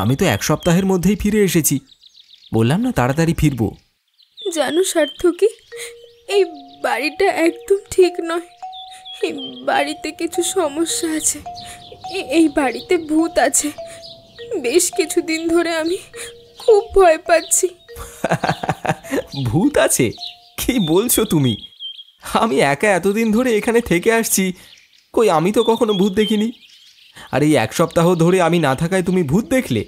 আমি তো 1 সপ্তাহের মধ্যেই ফিরে এসেছি। বললাম না তাড়াতাড়ি ফিরবো। জানো সার্থকী, এই বাড়িটা একদম ঠিক নয়। এই বাড়িতে কিছু সমস্যা আছে। এই বাড়িতে ভূত আছে। বেশ কিছুদিন ধরে আমি খুব ভয় পাচ্ছি। ভূত আছে? কি বলছো তুমি? আমি একা এতদিন ধরে এখানে থেকে আসছি, কই আমি তো কখনো ভূত দেখিনি। আর এই 1 সপ্তাহ ধরে আমি না থাকায় তুমি ভূত দেখলে?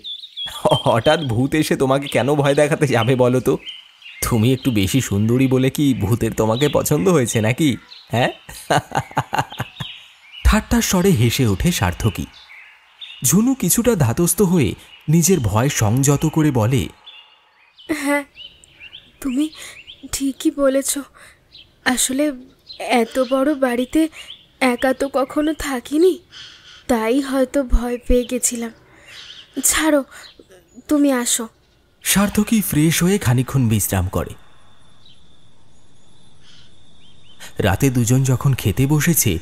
হঠাৎ ভূত এসে তোমাকে কেন ভয় দেখাতে যাবে বলো তো? তুমি একটু বেশি সুন্দরী বলে কি ভূতের তোমাকে পছন্দ হয়েছে নাকি? হ্যাঁ? ঠাট্টার স্বরে হেসে ওঠে সার্থকী। ঝুনু কিছুটা ধাতস্থ হয়ে নিজের ভয় সংযত করে বলে, হ্যাঁ, তুমি ঠিকই বলেছ। আসলে এত বড় বাড়িতে একা তো কখনো থাকিনি, তাই হয়তো ভয় পেয়ে গেছিলাম। ছাড়ো, তুমি আসো। সার্থকী ফ্রেশ হয়ে খানিকক্ষণ বিশ্রাম করে। রাতে দুজন যখন খেতে বসেছে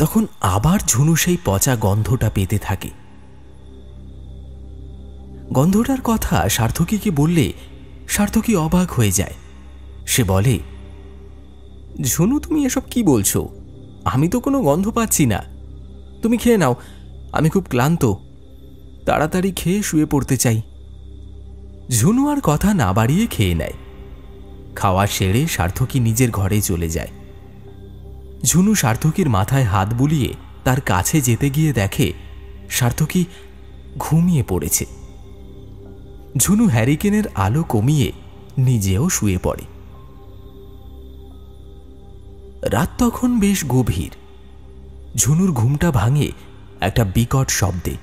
তখন আবার ঝুনু সেই পচা গন্ধটা পেতে থাকে। গন্ধটার কথা সার্থকীকে বললে সার্থকী অবাক হয়ে যায়। সে বলে, ঝুনু তুমি এসব কি বলছো? আমি তো কোনো গন্ধ পাচ্ছি না। তুমি খেয়ে নাও, আমি খুব ক্লান্ত, তাড়াতাড়ি খেয়ে শুয়ে পড়তে চাই। ঝুনু আর কথা না বাড়িয়ে খেয়ে নেয়। খাওয়া সেরে সার্থকী নিজের ঘরে চলে যায়। ঝুনু সার্থকীর মাথায় হাত বুলিয়ে তার কাছে যেতে গিয়ে দেখে সার্থকী ঘুমিয়ে পড়েছে। ঝুনু হ্যারিকেনের আলো কমিয়ে নিজেও শুয়ে পড়ে। রাত তখন বেশ গভীর। ঝুনুর ঘুমটা ভাঙে একটা বিকট শব্দে।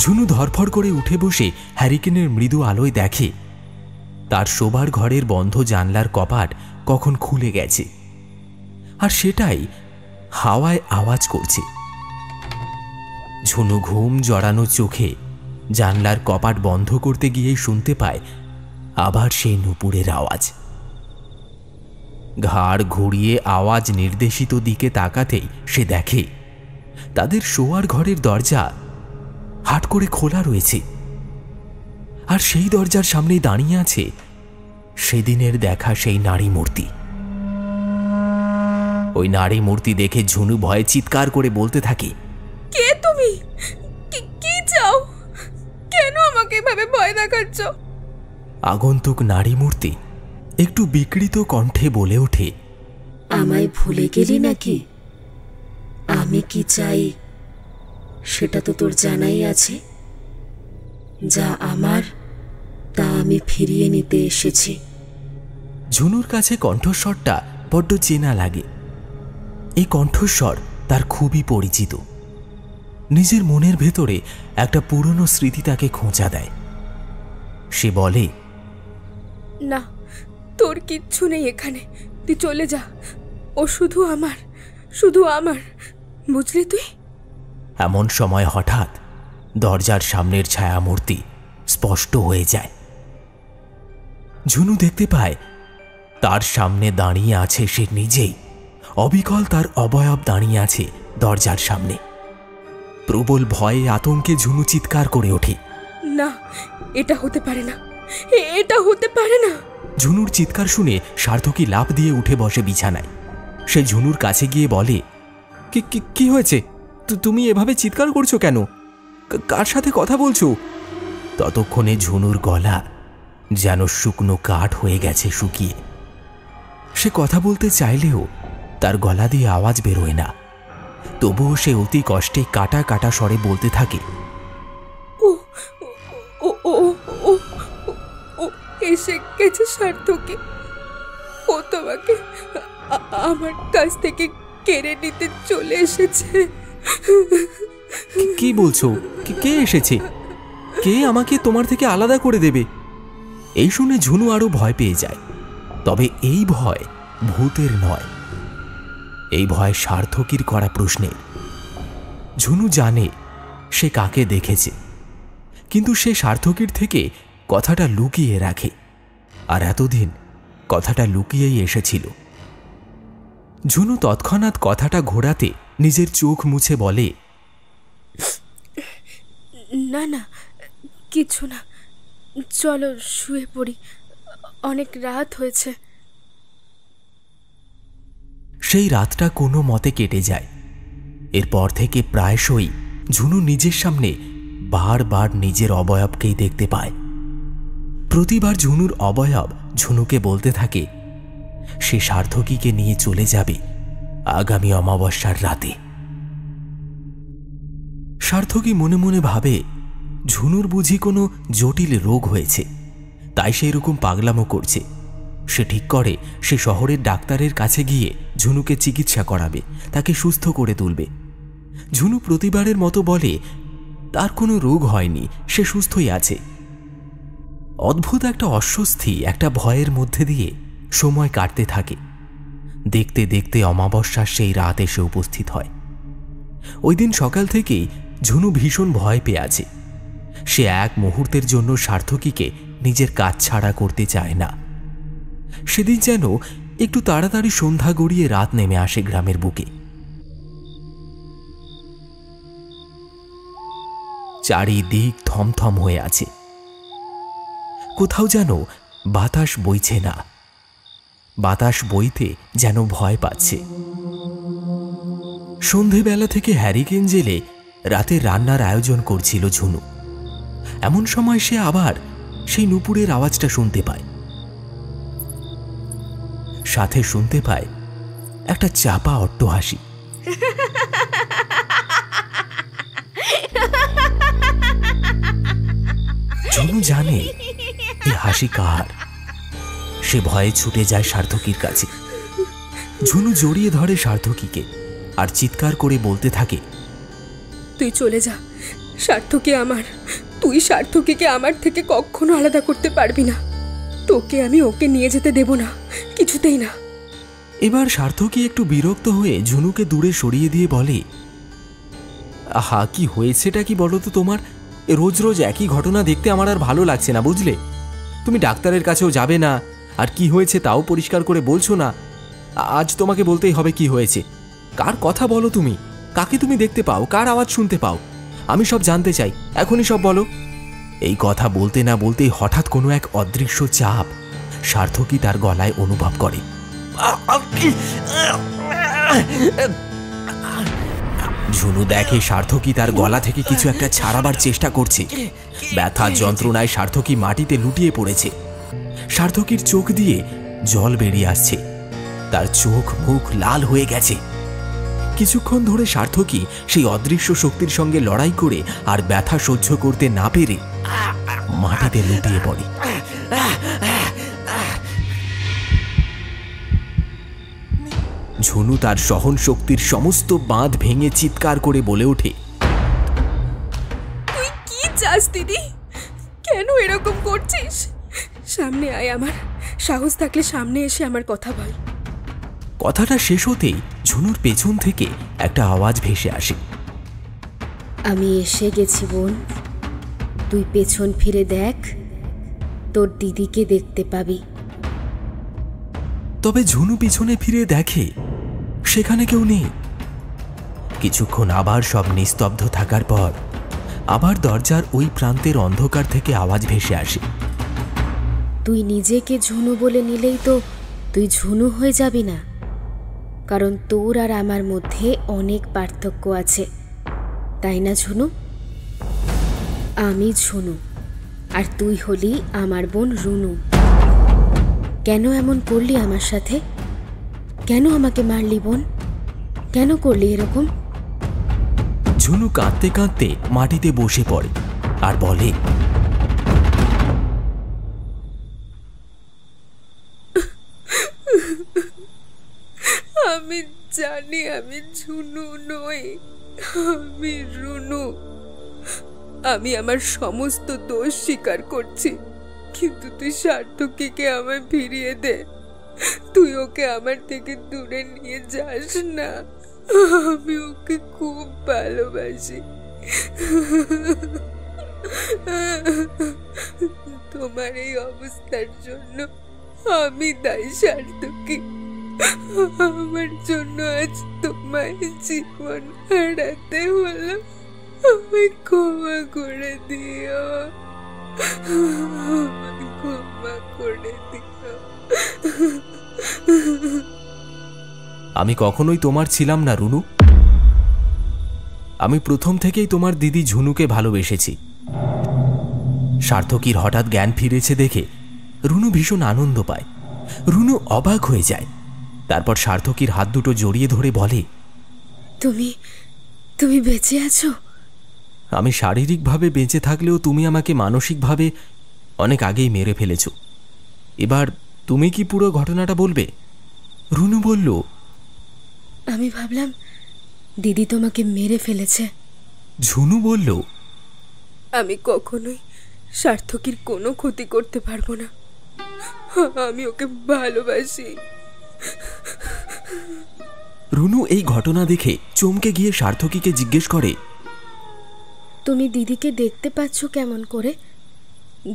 ঝুনু ধরফড় করে উঠে বসে হ্যারিকেনের মৃদু আলোয় দেখে তার শোবার ঘরের বন্ধ জানলার কপাট কখন খুলে গেছে, আর সেটাই হাওয়ায় আওয়াজ করছে। ঝুনু ঘুম জড়ানো চোখে জানলার কপাট বন্ধ করতে গিয়েই শুনতে পায় আবার সেই নুপুরের আওয়াজ। ঘাড় ঘুরিয়ে আওয়াজ নির্দেশিত দিকে তাকাতেই সে দেখে তাদের শোয়ার ঘরের দরজা হাট করে খোলা রয়েছে, আর সেই দরজার সামনেই দাঁড়িয়ে আছে সেদিনের দেখা সেই নারী মূর্তি। ওই নারী মূর্তি দেখে ঝুনু ভয়ে চিৎকার করে বলতে থাকে, কে তুমি? কি চাও? কেন আমাকে এভাবে ভয় দেখাচ্ছ? আগন্তুক নারী মূর্তি একটু বিকৃত কণ্ঠে বলে ওঠে, আমায় ভুলে গেলি নাকি? আমি কি চাই সেটা তো তোর জানাই আছে। যা আমার তা আমি ফিরিয়ে নিতে এসেছি। ঝুনুর কাছে কণ্ঠস্বরটা বড্ড চেনা লাগে। এই কণ্ঠস্বর তার খুবই পরিচিত। নিজের মনের ভেতরে একটা পুরনো স্মৃতি তাকে খোঁচা দেয়। সে বলে, না, তোর কিচ্ছু নেই এখানে, তুই চলে যা। ও শুধু আমার, বুঝলি তুই? এমন সময় হঠাৎ দরজার সামনের ছায়ামূর্তি স্পষ্ট হয়ে যায়। ঝুনু দেখতে পায় তার সামনে দাঁড়িয়ে আছে সে নিজেই। অবিকল তার অবয়ব দাঁড়িয়ে আছে দরজার সামনে। প্রবল ভয়ে আতঙ্কে ঝুনু চিৎকার করে ওঠে, না, এটা হতে পারে না, এটা হতে পারে না। ঝুনুর চিৎকার শুনে সার্থকী লাফ দিয়ে উঠে বসে বিছানায়। সে ঝুনুর কাছে গিয়ে বলে, কি হয়েছে? তুমি এভাবে চিৎকার করছো কেন? কার সাথে কথা বলছো? ততক্ষণে ঝুনুর গলা যেন শুকনো কাঠ হয়ে গেছে শুকিয়ে। সে কথা বলতে চাইলেও তার গলা দিয়ে আওয়াজ বেরোয় না। তবুও সে অতি কষ্টে কাটা কাটা স্বরে বলতে থাকে, ও ও ও ও ও এসে গেছে সার্থকী। ও তোমাকে আমার কাছ থেকে কেড়ে নিতে চলে এসেছে। কি বলছো? কে এসেছে? কে আমাকে তোমার থেকে আলাদা করে দেবে? এই শুনে ঝুনু আরো ভয় পেয়ে যায়। তবে এই ভয় ভূতের নয়, এই ভয় সার্থকীর করা প্রশ্নের। ঝুনু জানে সে কাকে দেখেছে, কিন্তু সে সার্থকীর থেকে কথাটা লুকিয়ে রাখে, আর এতদিন কথাটা লুকিয়েই এসেছিল। ঝুনু তৎক্ষণাৎ কথাটা ঘোরাতে নিজের চোখ মুছে বলে, না না, কিছু না, চলো শুয়ে পড়ি, অনেক রাত হয়েছে। সেই রাতটা কোনো মতে কেটে যায়। এরপর থেকে প্রায়শই ঝুনু নিজের সামনে বারবার নিজের অবয়বকেই দেখতে পায়। প্রতিবার ঝুনুর অবয়ব ঝুনুকে বলতে থাকে সে সার্থকীকে নিয়ে চলে যাবে আগামী অমাবস্যার রাতে। সার্থকী মনে মনে ভাবে ঝুনুর বুঝি কোনো জটিল রোগ হয়েছে, তাই সে এরকম পাগলামো করছে। সে ঠিক করে সে শহরের ডাক্তারের কাছে গিয়ে ঝুনুকে চিকিৎসা করাবে, তাকে সুস্থ করে তুলবে। ঝুনু প্রতিবারের মতো বলে তার কোনো রোগ হয়নি, সে সুস্থই আছে। অদ্ভুত একটা অস্বস্তি, একটা ভয়ের মধ্যে দিয়ে সময় কাটতে থাকে। দেখতে দেখতে অমাবস্যার সেই রাত এসে উপস্থিত হয়। ওই দিন সকাল থেকেই ঝুনু ভীষণ ভয় পেয়ে আছে। সে এক মুহূর্তের জন্য সার্থকীকে নিজের কাজ ছাড়া করতে চায় না। সেদিন যেন একটু তাড়াতাড়ি সন্ধ্যা গড়িয়ে রাত নেমে আসে গ্রামের বুকে। চারিদিক থমথম হয়ে আছে, কোথাও যেন বাতাস বইছে না। বাতাস বইতে যেন ভয় পাচ্ছে। সন্ধেবেলা থেকে হ্যারিকেন জেলে রাতে রান্নার আয়োজন করছিল ঝুনু। এমন সময় সে আবার সেই নুপুরের আওয়াজটা শুনতে পায়। সাথে শুনতে পায় একটা চাপা অট্টহাসি। ঝুনু জানে এই হাসি কার। সে ভয়ে ছুটে যায় সার্থকীর কাছে। ঝুনু জড়িয়ে ধরে সার্থকীকে আর চিৎকার করে বলতে থাকে, তুই চলে যা, সার্থকী আমার। তুই সার্থকীকে আমার থেকে কখনো আলাদা করতে পারবি না। তোকে আমি ওকে নিয়ে যেতে দেব না, কিছুতেই না। এবার সার্থকী একটু বিরক্ত হয়ে ঝুনুকে দূরে সরিয়ে দিয়ে বলে, আহা, কি হয়েছেটা কি বলো তো তোমার? রোজ রোজ একই ঘটনা দেখতে আমার আর ভালো লাগছে না, বুঝলে? তুমি ডাক্তারের কাছেও যাবে না, আর কি হয়েছে তাও পরিষ্কার করে বলছো না। আজ তোমাকে বলতেই হবে কি হয়েছে। কার কথা বলো তুমি? কাকে তুমি দেখতে পাও? কার আওয়াজ শুনতে পাও? আমি সব জানতে চাই, এখনই সব বলো। এই কথা বলতে না বলতেই হঠাৎ কোনো এক অদৃশ্য চাপ সার্থকী তার গলায় অনুভব করে। ঝুনু দেখে সার্থকী তার গলা থেকে কিছু একটা ছাড়াবার চেষ্টা করছে। ব্যথা যন্ত্রণায় সার্থকী মাটিতে লুটিয়ে পড়েছে। সার্থকীর চোখ দিয়ে জল বেরিয়ে আসছে, তার চোখ মুখ লাল হয়ে গেছে। কিছুক্ষণ ধরে সার্থকী সেই অদৃশ্য শক্তির সঙ্গে লড়াই করে আর ব্যথা সহ্য করতে না পেরে মাটিতে লুটিয়ে পড়ে। ঝুনু তার সহন শক্তির সমস্ত বাঁধ ভেঙে চিৎকার করে বলে ওঠে, তুই কি চাস দিদি? কেন এরকম করছিস? সামনে আয় আমার, সাহস থাকলে সামনে এসে আমার কথা বল। কথাটা শেষ হতেই ঝুনুর পেছন থেকে একটা আওয়াজ ভেসে আসে, আমি এসে গেছি বোন, তুই পেছন ফিরে দেখ, তোর দিদিকে দেখতে পাবি। তবে ঝুনু পিছনে ফিরে দেখে সেখানে কেউ নেই। কিছুক্ষণ আবার সব নিস্তব্ধ থাকার পর আবার দরজার ওই প্রান্তের অন্ধকার থেকে আওয়াজ ভেসে আসে, তুই নিজেকে ঝুনু বলে নিলেই তো তুই ঝুনু হয়ে যাবি না, কারণ তোর আর আমার মধ্যে অনেক পার্থক্য আছে, তাই না ঝুনু? আমি ঝুনু আর তুই হলি আমার বোন রুনু। কেন এমন করলি আমার সাথে? কেন আমাকে মারলি বোন? কেন করলি এরকম? ঝুনু কাঁদতে কাঁদতে মাটিতে বসে পড়ে আর বলে, আমি জানি আমি ঝুনু নই, আমি রুনু। আমি আমার সমস্ত দোষ স্বীকার করছি, কিন্তু তুই সার্থকীকে আমায় ফিরিয়ে দে। তুই ওকে আমার থেকে দূরে নিয়ে যাস না, আমি ওকে খুব ভালোবাসি। তোমার এই অবস্থার জন্য আমি দায়ী সার্থকী। আমার জন্য আজ তোমায় জীবন হারাতে হলো, আমি ক্ষমা করে দিও, ক্ষমা করে দিও। আমি কখনোই তোমার ছিলাম না রুনু। আমি প্রথম থেকেই তোমার দিদি ঝুনুকে ভালোবেসেছি। সার্থকীর হঠাৎ জ্ঞান ফিরেছে দেখে রুনু ভীষণ আনন্দ পায়। রুনু অবাক হয়ে যায়। তারপর সার্থকীর হাত দুটো জড়িয়ে ধরে বলে, তুমি তুমি বেঁচে আছো? আমি শারীরিকভাবে বেঁচে থাকলেও তুমি আমাকে মানসিকভাবে অনেক আগেই মেরে ফেলেছ। এবার তুমি কি পুরো ঘটনাটা বলবে? রুনু বলল, আমি ভাবলাম দিদি তোমাকে মেরে ফেলেছে। ঝুনু বলল, আমি কখনোই সার্থকীর কোনো ক্ষতি করতে পারবো না, আমি ওকে ভালোবাসি। রুনু এই ঘটনা দেখে চমকে গিয়ে সার্থকীকে জিজ্ঞেস করে, তুমি দিদিকে দেখতে পাচ্ছ কেমন করে?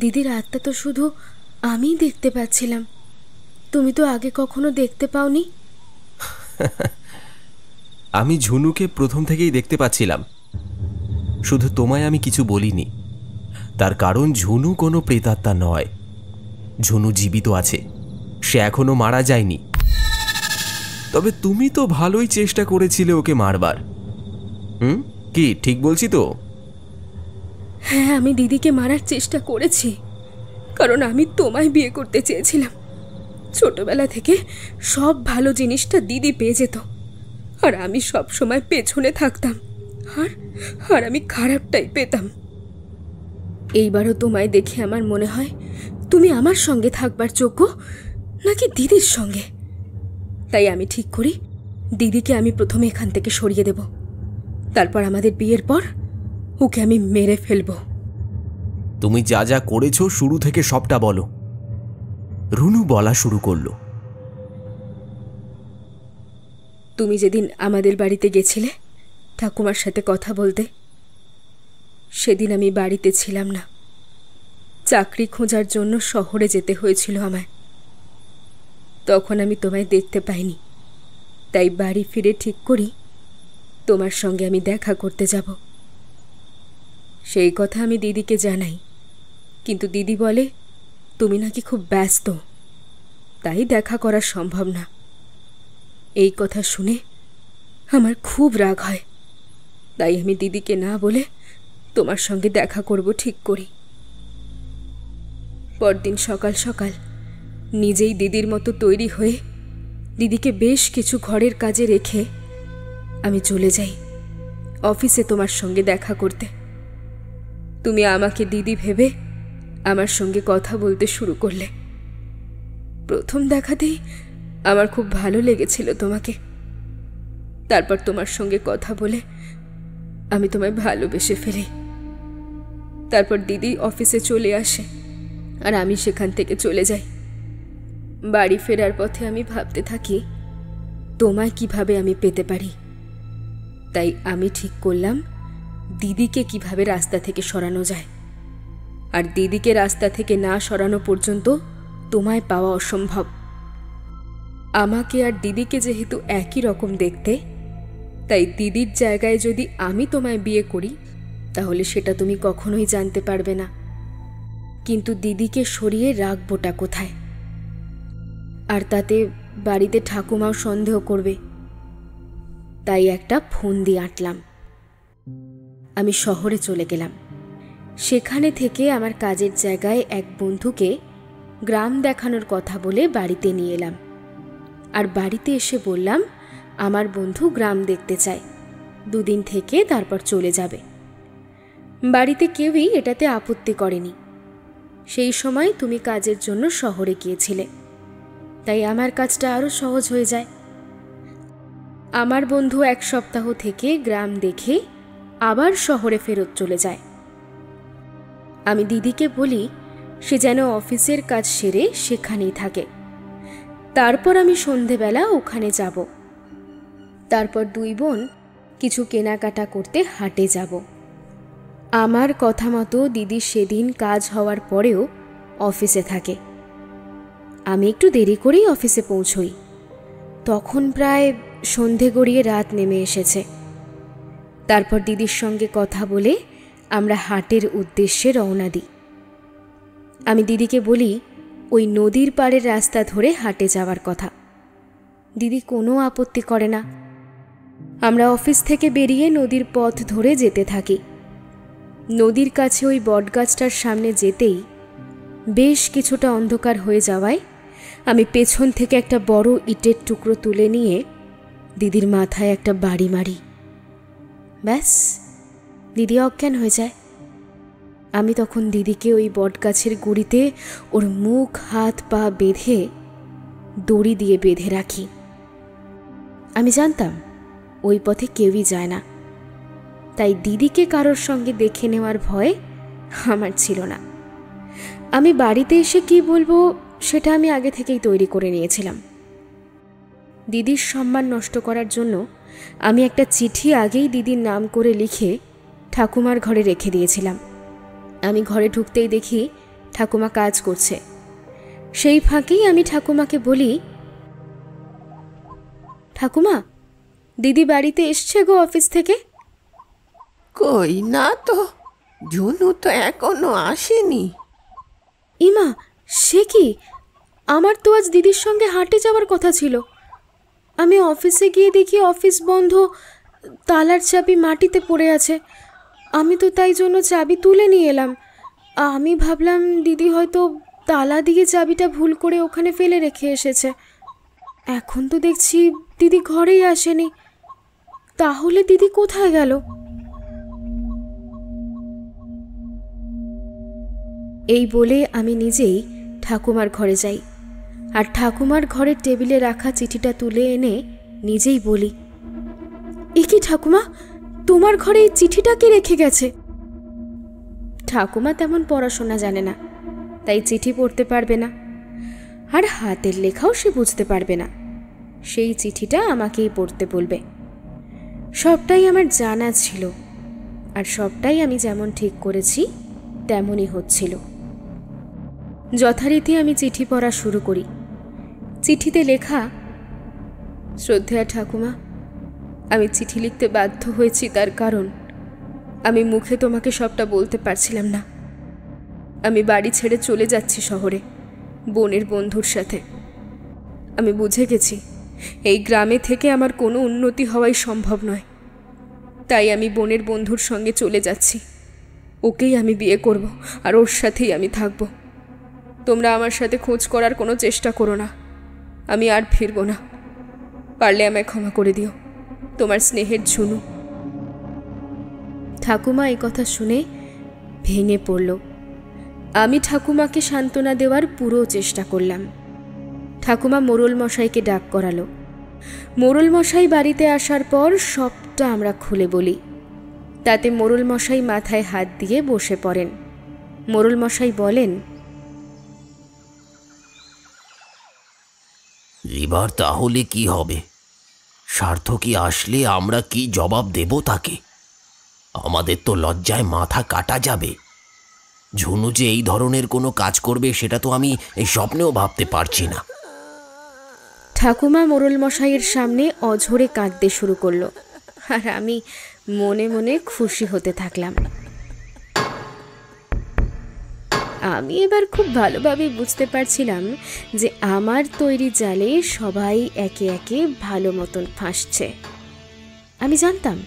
দিদির আত্মা তো শুধু আমিই দেখতে পাচ্ছিলাম, তুমি তো আগে কখনো দেখতে পাওনি। আমি ঝুনুকে প্রথম থেকেই দেখতে পাচ্ছিলাম, শুধু তোমায় আমি কিছু বলিনি। তার কারণ ঝুনু কোনো প্রেতাত্মা নয়, ঝুনু জীবিত আছে, সে এখনো মারা যায়নি। তবে তুমি তো ভালোই চেষ্টা করেছিলে ওকে মারবার। কি ঠিক বলছি তো? হ্যাঁ, আমি দিদিকে মারার চেষ্টা করেছি, কারণ আমি তোমায় বিয়ে করতে চেয়েছিলাম। ছোটবেলা থেকে সব ভালো জিনিসটা দিদি পেয়ে যেত, আর আমি সব সময় পেছনে থাকতাম, আর আমি খারাপটাই পেতাম। এইবারও তোমায় দেখে আমার মনে হয় তুমি আমার সঙ্গে থাকবার যোগ্য নাকি দিদির সঙ্গে। তাই আমি ঠিক করি দিদিকে আমি প্রথমে এখান থেকে সরিয়ে দেব, তারপর আমাদের বিয়ের পর ওকে আমি মেরে ফেলব। তুমি যা যা করেছো শুরু থেকে সবটা বলো। রুনু বলা শুরু করলো। তুমি যেদিন আমাদের বাড়িতে গেছিলে ঠাকুমার সাথে কথা বলতে, সেদিন আমি বাড়িতে ছিলাম না। চাকরি খোঁজার জন্য শহরে যেতে হয়েছিল আমায়। তখন আমি তোমায় দেখতে পাইনি, তাই বাড়ি ফিরে ঠিক করি তোমার সঙ্গে আমি দেখা করতে যাব। সেই কথা আমি দিদিকে জানাই, কিন্তু দিদি বলে তুমি নাকি খুব ব্যস্ত, তাই দেখা করা সম্ভব না। এই কথা শুনে আমার খুব রাগ হয়, তাই আমি দিদিকে না বলে তোমার সঙ্গে দেখা করব ঠিক করি। পরদিন সকাল সকাল নিজেই দিদির মতো তৈরি হয়ে দিদিকে বেশ কিছু ঘরের কাজে রেখে আমি চলে যাই অফিসে তোমার সঙ্গে দেখা করতে। তুমি আমাকে দিদি ভেবে আমার সঙ্গে কথা বলতে শুরু করলে। প্রথম দেখাতেই আমার খুব ভালো লেগেছিল তোমাকে। তারপর তোমার সঙ্গে কথা বলে আমি তোমায় ভালোবেসে ফেলি। তারপর দিদি অফিসে চলে আসে আর আমি সেখান থেকে চলে যাই। বাড়ি ফেরার পথে আমি ভাবতে থাকি তোমায় কিভাবে আমি পেতে পারি। তাই আমি ঠিক করলাম দিদিকে কিভাবে রাস্তা থেকে সরানো যায়, আর দিদিকে রাস্তা থেকে না সরানো পর্যন্ত তোমায় পাওয়া অসম্ভব। আমাকে আর দিদিকে যেহেতু একই রকম দেখতে, তাই দিদির জায়গায় যদি আমি তোমায় বিয়ে করি তাহলে সেটা তুমি কখনোই জানতে পারবে না। কিন্তু দিদিকে সরিয়ে রাখবোটা কোথায়? আর তাতে বাড়িতে ঠাকুমাও সন্দেহ করবে। তাই একটা ফোন দিয়ে আঁটলাম। আমি শহরে চলে গেলাম। সেখানে থেকে আমার কাজের জায়গায় এক বন্ধুকে গ্রাম দেখানোর কথা বলে বাড়িতে নিয়ে এলাম। আর বাড়িতে এসে বললাম আমার বন্ধু গ্রাম দেখতে চায়, 2 দিন থেকে তারপর চলে যাবে। বাড়িতে কেউই এটাতে আপত্তি করেনি। সেই সময় তুমি কাজের জন্য শহরে গিয়েছিলে, তাই আমার কাজটা আরও সহজ হয়ে যায়। আমার বন্ধু 1 সপ্তাহ থেকে গ্রাম দেখে আবার শহরে ফেরত চলে যায়। আমি দিদিকে বলি সে যেন অফিসের কাজ সেরে সেখানেই থাকে। তারপর আমি সন্ধেবেলা ওখানে যাব। তারপর 2 বোন কিছু কেনাকাটা করতে হাটে যাব। আমার কথা মতো দিদি সেদিন কাজ হওয়ার পরেও অফিসে থাকে। আমি একটু দেরি করেই অফিসে পৌঁছই। তখন প্রায় সন্ধে গড়িয়ে রাত নেমে এসেছে। তারপর দিদির সঙ্গে কথা বলে আমরা হাটের উদ্দেশ্যে রওনা দিই। আমি দিদিকে বলি ওই নদীর পাড়ের রাস্তা ধরে হাটে যাওয়ার কথা। দিদি কোনো আপত্তি করে না। আমরা অফিস থেকে বেরিয়ে নদীর পথ ধরে যেতে থাকি। নদীর কাছে ওই বটগাছটার সামনে যেতেই বেশ কিছুটা অন্ধকার হয়ে যাওয়ায় আমি পেছন থেকে একটা বড় ইটের টুকরো তুলে নিয়ে দিদির মাথায় একটা বাড়ি মারি। ব্যাস, দিদি অজ্ঞান হয়ে যায়। আমি তখন দিদিকে ওই বটগাছের গুঁড়িতে ওর মুখ হাত পা বেঁধে দড়ি দিয়ে বেঁধে রাখি। আমি জানতাম ওই পথে কেউই যায় না, তাই দিদিকে কারোর সঙ্গে দেখে নেওয়ার ভয় আমার ছিল না। আমি বাড়িতে এসে কি বলবো সেটা আমি আগে থেকেই তৈরি করে নিয়েছিলাম। দিদির সম্মান নষ্ট করার জন্য আমি একটা চিঠি আগেই দিদির নাম করে লিখে ঠাকুমার ঘরে রেখে দিয়েছিলাম। আমি ঘরে ঢুকতেই দেখি ঠাকুমা কাজ করছে। সেই ফাঁকেই আমি ঠাকুমাকে বলি, ঠাকুমা, দিদি বাড়িতে এসছে গো অফিস থেকে। কই না তো, ঝুনু তো এখনো আসেনি। ইমা, সে কি? আমার তো আজ দিদির সঙ্গে হাটে যাওয়ার কথা ছিল। আমি অফিসে গিয়ে দেখি অফিস বন্ধ, তালার চাবি মাটিতে পড়ে আছে। আমি তো তাই জন্য চাবি তুলে নিয়ে এলাম। আমি ভাবলাম দিদি হয়তো তালা দিয়ে চাবিটা ভুল করে ওখানে ফেলে রেখে এসেছে। এখন তো দেখছি দিদি ঘরেই আসেনি। তাহলে দিদি কোথায় গেল? এই বলে আমি নিজেই ঠাকুমার ঘরে যাই, আর ঠাকুমার ঘরের টেবিলে রাখা চিঠিটা তুলে এনে নিজেই বলি, এ কি ঠাকুমা, তোমার ঘরে এই চিঠিটা কে রেখে গেছে? ঠাকুমা তেমন পড়াশোনা জানে না, তাই চিঠি পড়তে পারবে না, আর হাতের লেখাও সে বুঝতে পারবে না। সেই চিঠিটা আমাকেই পড়তে বলবে। সবটাই আমার জানা ছিল, আর সবটাই আমি যেমন ঠিক করেছি তেমনই হচ্ছিল। যথারীতি আমি চিঠি পড়া শুরু করি। চিঠিতে লেখা, শ্রদ্ধেয়া ঠাকুমা, আমি চিঠি লিখতে বাধ্য হয়েছি তার কারণ আমি মুখে তোমাকে সবটা বলতে পারছিলাম না। আমি বাড়ি ছেড়ে চলে যাচ্ছি শহরে বোনের বন্ধুর সাথে। আমি বুঝে গেছি এই গ্রামে থেকে আমার কোনো উন্নতি হওয়াই সম্ভব নয়, তাই আমি বোনের বন্ধুর সঙ্গে চলে যাচ্ছি। ওকেই আমি বিয়ে করব, আর ওর সাথেই আমি থাকব। তোমরা আমার সাথে খোঁজ করার কোনো চেষ্টা করো না, আমি আর ফিরব না। পারলে আমায় ক্ষমা করে দিও। তোমার স্নেহের ঝুনু। ঠাকুমা এই কথা শুনে ভেঙে পড়ল। আমি ঠাকুমাকে সান্ত্বনা দেওয়ার পুরো চেষ্টা করলাম। ঠাকুমা মোড়ল মশাইকে ডাক করালো। মোড়ল মশাই বাড়িতে আসার পর সবটা আমরা খুলে বলি। তাতে মোড়ল মশাই মাথায় হাত দিয়ে বসে পড়েন। মোড়ল মশাই বলেন, এবার তাহলে কি হবে? সার্থকী আসলে আমরা কি জবাব দেব তাকে? আমাদের তো লজ্জায় মাথা কাটা যাবে। ঝুনু যে এই ধরনের কোনো কাজ করবে সেটা তো আমি এই স্বপ্নেও ভাবতে পারছি না। ঠাকুমা মোড়ল মশাইয়ের সামনে অঝরে কাঁদতে শুরু করলো, আর আমি মনে মনে খুশি হতে থাকলাম। আমি এবার খুব ভালোভাবে বুঝতে পারছিলাম যে আমার তৈরি জালে সবাই একে একে ভালো মতন ফাঁসছে। আমি জানতাম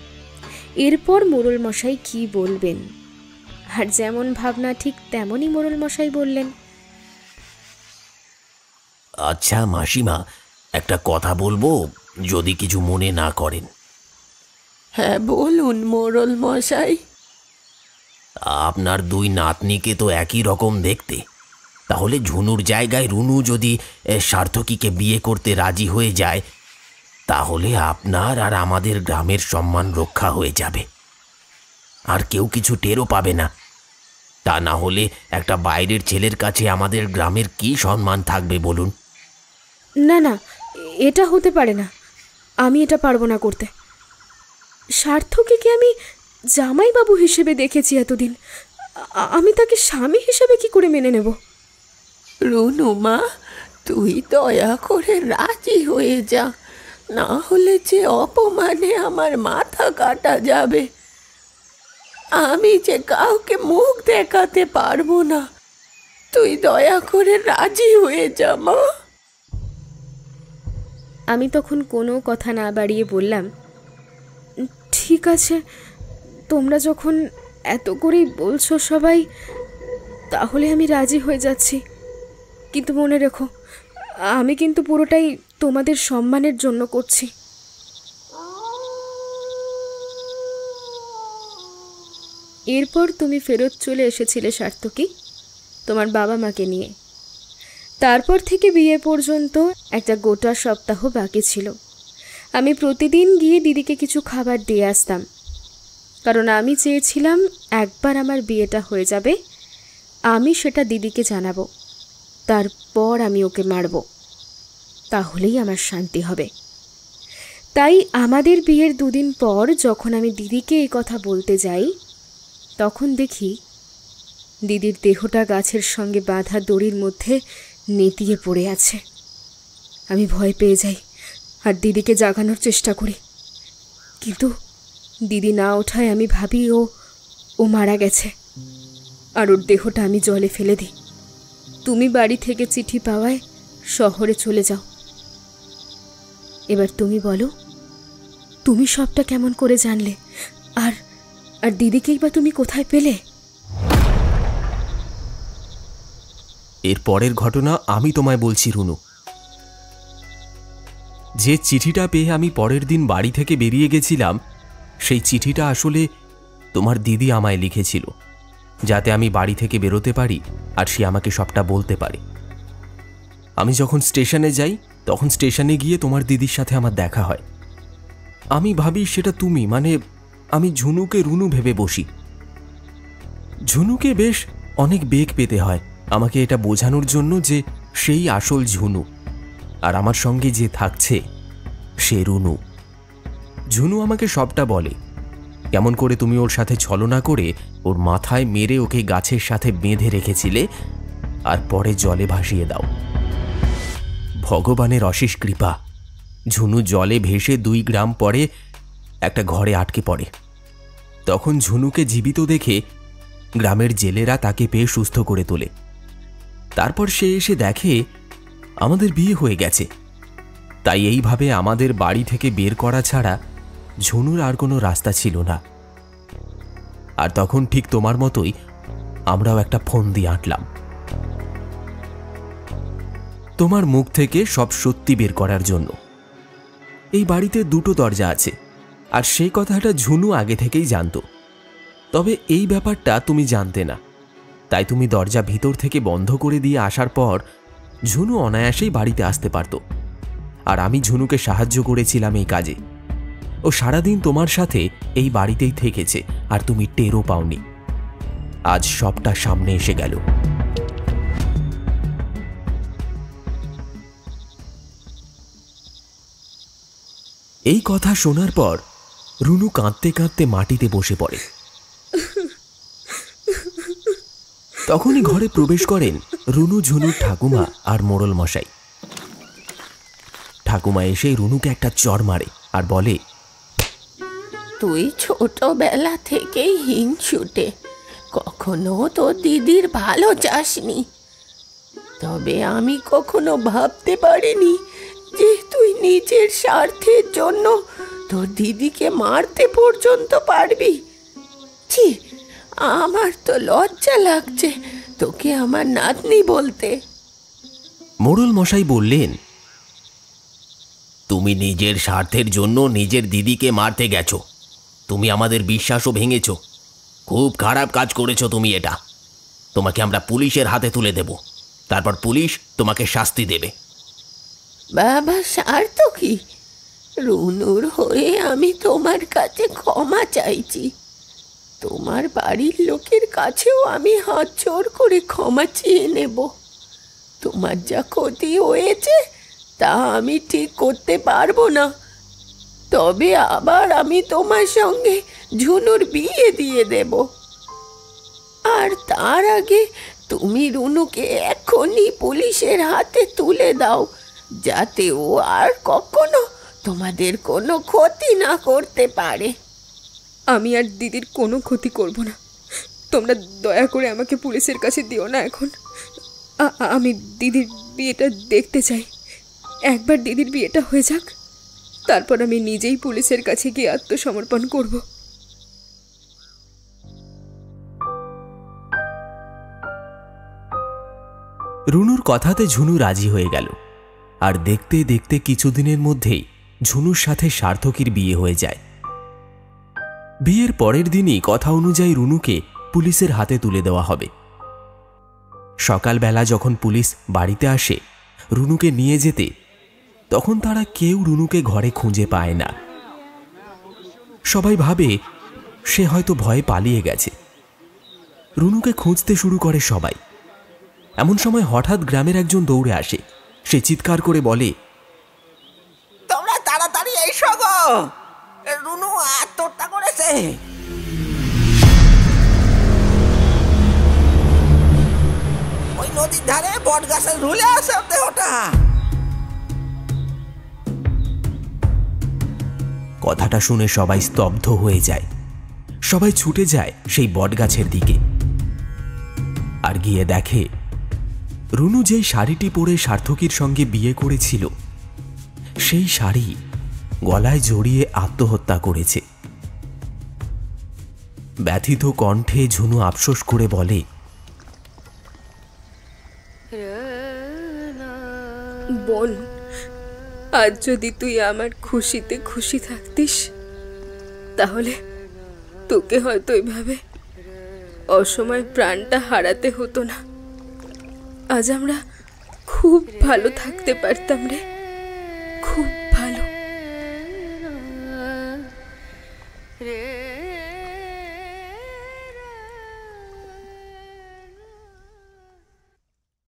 এরপর মোড়ল মশাই কি বলবেন, আর যেমন ভাবনা ঠিক তেমনই মোড়ল মশাই বললেন। আচ্ছা মাসিমা, একটা কথা বলবো, যদি কিছু মনে না করেন। হ্যাঁ বলুন মোড়ল মশাই। আপনার দুই নাতনিকে তো একই রকম দেখতে, তাহলে ঝুনুর জায়গায় রুনু যদি সার্থকীকে বিয়ে করতে রাজি হয়ে যায়, তাহলে আপনার আর আমাদের গ্রামের সম্মান রক্ষা হয়ে যাবে, আর কেউ কিছু টেরও পাবে না। তা না হলে একটা বাইরের ছেলের কাছে আমাদের গ্রামের কি সম্মান থাকবে বলুন? না না, এটা হতে পারে না। আমি এটা পারবো না করতে। সার্থকীকে আমি জামাইবাবু হিসেবে দেখেছি এতদিন, আমি তাকে স্বামী হিসেবে কি করে মেনে নেব? রুনু মা, তুই দয়া করে রাজি হয়ে যা, না হলে যে অপমানে আমার মাথা কাটা যাবে। আমি যে কাউকে মুখ দেখাতে পারবো না, তুই দয়া করে রাজি হয়ে যা মা। আমি তখন কোনো কথা না বাড়িয়ে বললাম, ঠিক আছে, তোমরা যখন এত করেই বলছো সবাই, তাহলে আমি রাজি হয়ে যাচ্ছি। কিন্তু মনে রেখো, আমি কিন্তু পুরোটাই তোমাদের সম্মানের জন্য করছি। এরপর তুমি ফেরত চলে এসেছিলে সার্থকী, তোমার বাবা মাকে নিয়ে। তারপর থেকে বিয়ে পর্যন্ত একটা গোটা সপ্তাহ বাকি ছিল। আমি প্রতিদিন গিয়ে দিদিকে কিছু খাবার দিয়ে আসতাম, কারণ আমি চেয়েছিলাম একবার আমার বিয়েটা হয়ে যাবে, আমি সেটা দিদিকে জানাবো, তারপর আমি ওকে মারব, তাহলেই আমার শান্তি হবে। তাই আমাদের বিয়ের দুদিন পর যখন আমি দিদিকে এই কথা বলতে যাই, তখন দেখি দিদির দেহটা গাছের সঙ্গে বাঁধা দড়ির মধ্যে নেতিয়ে পড়ে আছে। আমি ভয় পেয়ে যাই আর দিদিকে জাগানোর চেষ্টা করি, কিন্তু দিদি না ওঠায় আমি ভাবি ও মারা গেছে, আর ওর দেহটা আমি জলে ফেলে দিই। তুমি বাড়ি থেকে চিঠি পাওয়ায় শহরে চলে যাও। এবার তুমি বলো, তুমি সবটা কেমন করে জানলে, আর দিদিকেই বা তুমি কোথায় পেলে? এর পরের ঘটনা আমি তোমায় বলছি রুনু। যে চিঠিটা পেয়ে আমি পরের দিন বাড়ি থেকে বেরিয়ে গেছিলাম, সেই চিঠিটা আসলে তোমার দিদি আমায় লিখেছিল, যাতে আমি বাড়ি থেকে বেরোতে পারি আর সে আমাকে সবটা বলতে পারে। আমি যখন স্টেশনে যাই তখন স্টেশনে গিয়ে তোমার দিদির সাথে আমার দেখা হয়। আমি ভাবি সেটা তুমি, মানে আমি ঝুনুকে রুনু ভেবে বসি। ঝুনুকে বেশ অনেক বেগ পেতে হয় আমাকে এটা বোঝানোর জন্য যে সেই আসল ঝুনু, আর আমার সঙ্গে যে থাকছে সে রুনু। ঝুনু আমাকে সবটা বলে, কেমন করে তুমি ওর সাথে ছলনা করে ওর মাথায় মেরে ওকে গাছের সাথে বেঁধে রেখেছিলে আর পরে জলে ভাসিয়ে দাও। ভগবানের অশেষ কৃপা, ঝুনু জলে ভেসে 2 গ্রাম পরে একটা ঘরে আটকে পড়ে। তখন ঝুনুকে জীবিত দেখে গ্রামের জেলেরা তাকে পেয়ে সুস্থ করে তোলে। তারপর সে এসে দেখে আমাদের বিয়ে হয়ে গেছে। তাই এইভাবে আমাদের বাড়ি থেকে বের করা ছাড়া ঝুনুর আর কোনো রাস্তা ছিল না। আর তখন ঠিক তোমার মতোই আমরাও একটা ফোন দিয়ে আঁটলাম, তোমার মুখ থেকে সব সত্যি বের করার জন্য। এই বাড়িতে 2টো দরজা আছে, আর সেই কথাটা ঝুনু আগে থেকেই জানতো। তবে এই ব্যাপারটা তুমি জানতে না, তাই তুমি দরজা ভিতর থেকে বন্ধ করে দিয়ে আসার পর ঝুনু অনায়াসেই বাড়িতে আসতে পারত। আর আমি ঝুনুকে সাহায্য করেছিলাম এই কাজে। ও সারাদিন তোমার সাথে এই বাড়িতেই থেকেছে, আর তুমি টেরও পাওনি। আজ সবটা সামনে এসে গেল। এই কথা শোনার পর রুনু কাঁদতে কাঁদতে মাটিতে বসে পড়ে। তখনই ঘরে প্রবেশ করেন রুনু, ঝুনুর ঠাকুমা আর মোড়ল মশাই। ঠাকুমা এসে রুনুকে একটা চড় মারে আর বলে, তুই ছোটবেলা থেকেই হিংসুটে, কখনো তোর দিদির ভালো চাসনি। তবে আমি কখনো ভাবতে পারিনি যে তুই নিজের স্বার্থের জন্য তোর দিদিকে মারতে পর্যন্ত পারবি। ছি, আমার তো লজ্জা লাগছে তোকে আমার নাতনি বলতে। মোড়ল মশাই বললেন, তুমি নিজের স্বার্থের জন্য নিজের দিদিকে মারতে গেছো। তুমি আমাদের বিশ্বাসও ভেঙেছো। খুব খারাপ কাজ করেছো তুমি এটা। তোমাকে আমরা পুলিশের হাতে তুলে দেব, তারপর পুলিশ তোমাকে শাস্তি দেবে। বাবা, স্বার্থ কি? রুনুর হয়ে আমি তোমার কাছে ক্ষমা চাইছি। তোমার বাড়ির লোকের কাছেও আমি হাত জোড় করে ক্ষমা চেয়ে নেব। তোমার যা ক্ষতি হয়েছে তা আমি ঠিক করতে পারবো না। তবে আবার আমি তোমার সঙ্গে ঝুনুর বিয়ে দিয়ে দেব। আর তার আগে তুমি রুনুকে এখনই পুলিশের হাতে তুলে দাও, যাতে ও আর কখনো তোমাদের কোনো ক্ষতি না করতে পারে। আমি আর দিদির কোনো ক্ষতি করব না। তোমরা দয়া করে আমাকে পুলিশের কাছে দিও না এখন। আমি দিদির বিয়েটা দেখতে চাই। একবার দিদির বিয়েটা হয়ে যাক, তারপর আমি নিজেই পুলিশের কাছে গিয়ে আত্মসমর্পণ করব। রুনুর কথাতে ঝুনু রাজি হয়ে গেল। আর দেখতে দেখতে কিছুদিনের মধ্যেই ঝুনুর সাথে সার্থকীর বিয়ে হয়ে যায়। বিয়ের পরের দিনই কথা অনুযায়ী রুনুকে পুলিশের হাতে তুলে দেওয়া হবে। সকালবেলা যখন পুলিশ বাড়িতে আসে রুনুকে নিয়ে যেতে, তখন তারা কেউ রুনুকে ঘরে খুঁজে পায় না। সবাই ভাবে সে হয়তো ভয়ে পালিয়ে গেছে। রুনুকে খুঁজতে শুরু করে সবাই। এমন সময় হঠাৎ গ্রামের একজন দৌড়ে আসে। সে চিৎকার করে বলে, তোমরা তাড়াতাড়ি এসো গো, রুনু আত্মহত্যা করেছে। ওই নদীর ধারে বট গাছের ঝুলে আছে দেহটা। কথাটা শুনে সবাই স্তব্ধ হয়ে যায়। সবাই ছুটে যায় সেই বটগাছের দিকে। আর গিয়ে দেখে রুনু যেই শাড়িটি পরে সার্থকীর সঙ্গে বিয়ে করেছিল, সেই শাড়ি গলায় জড়িয়ে আত্মহত্যা করেছে। ব্যথিত কণ্ঠে ঝুনু আফসোস করে বলে, বোন, আজ যদি তুই আমার খুশিতে খুশি থাকতিস তাহলে তোকে হয়তো এভাবে অসময় প্রাণটা হারাতে হতো না। আজ আমরা খুব ভালো থাকতে পারতাম রে, খুব ভালো।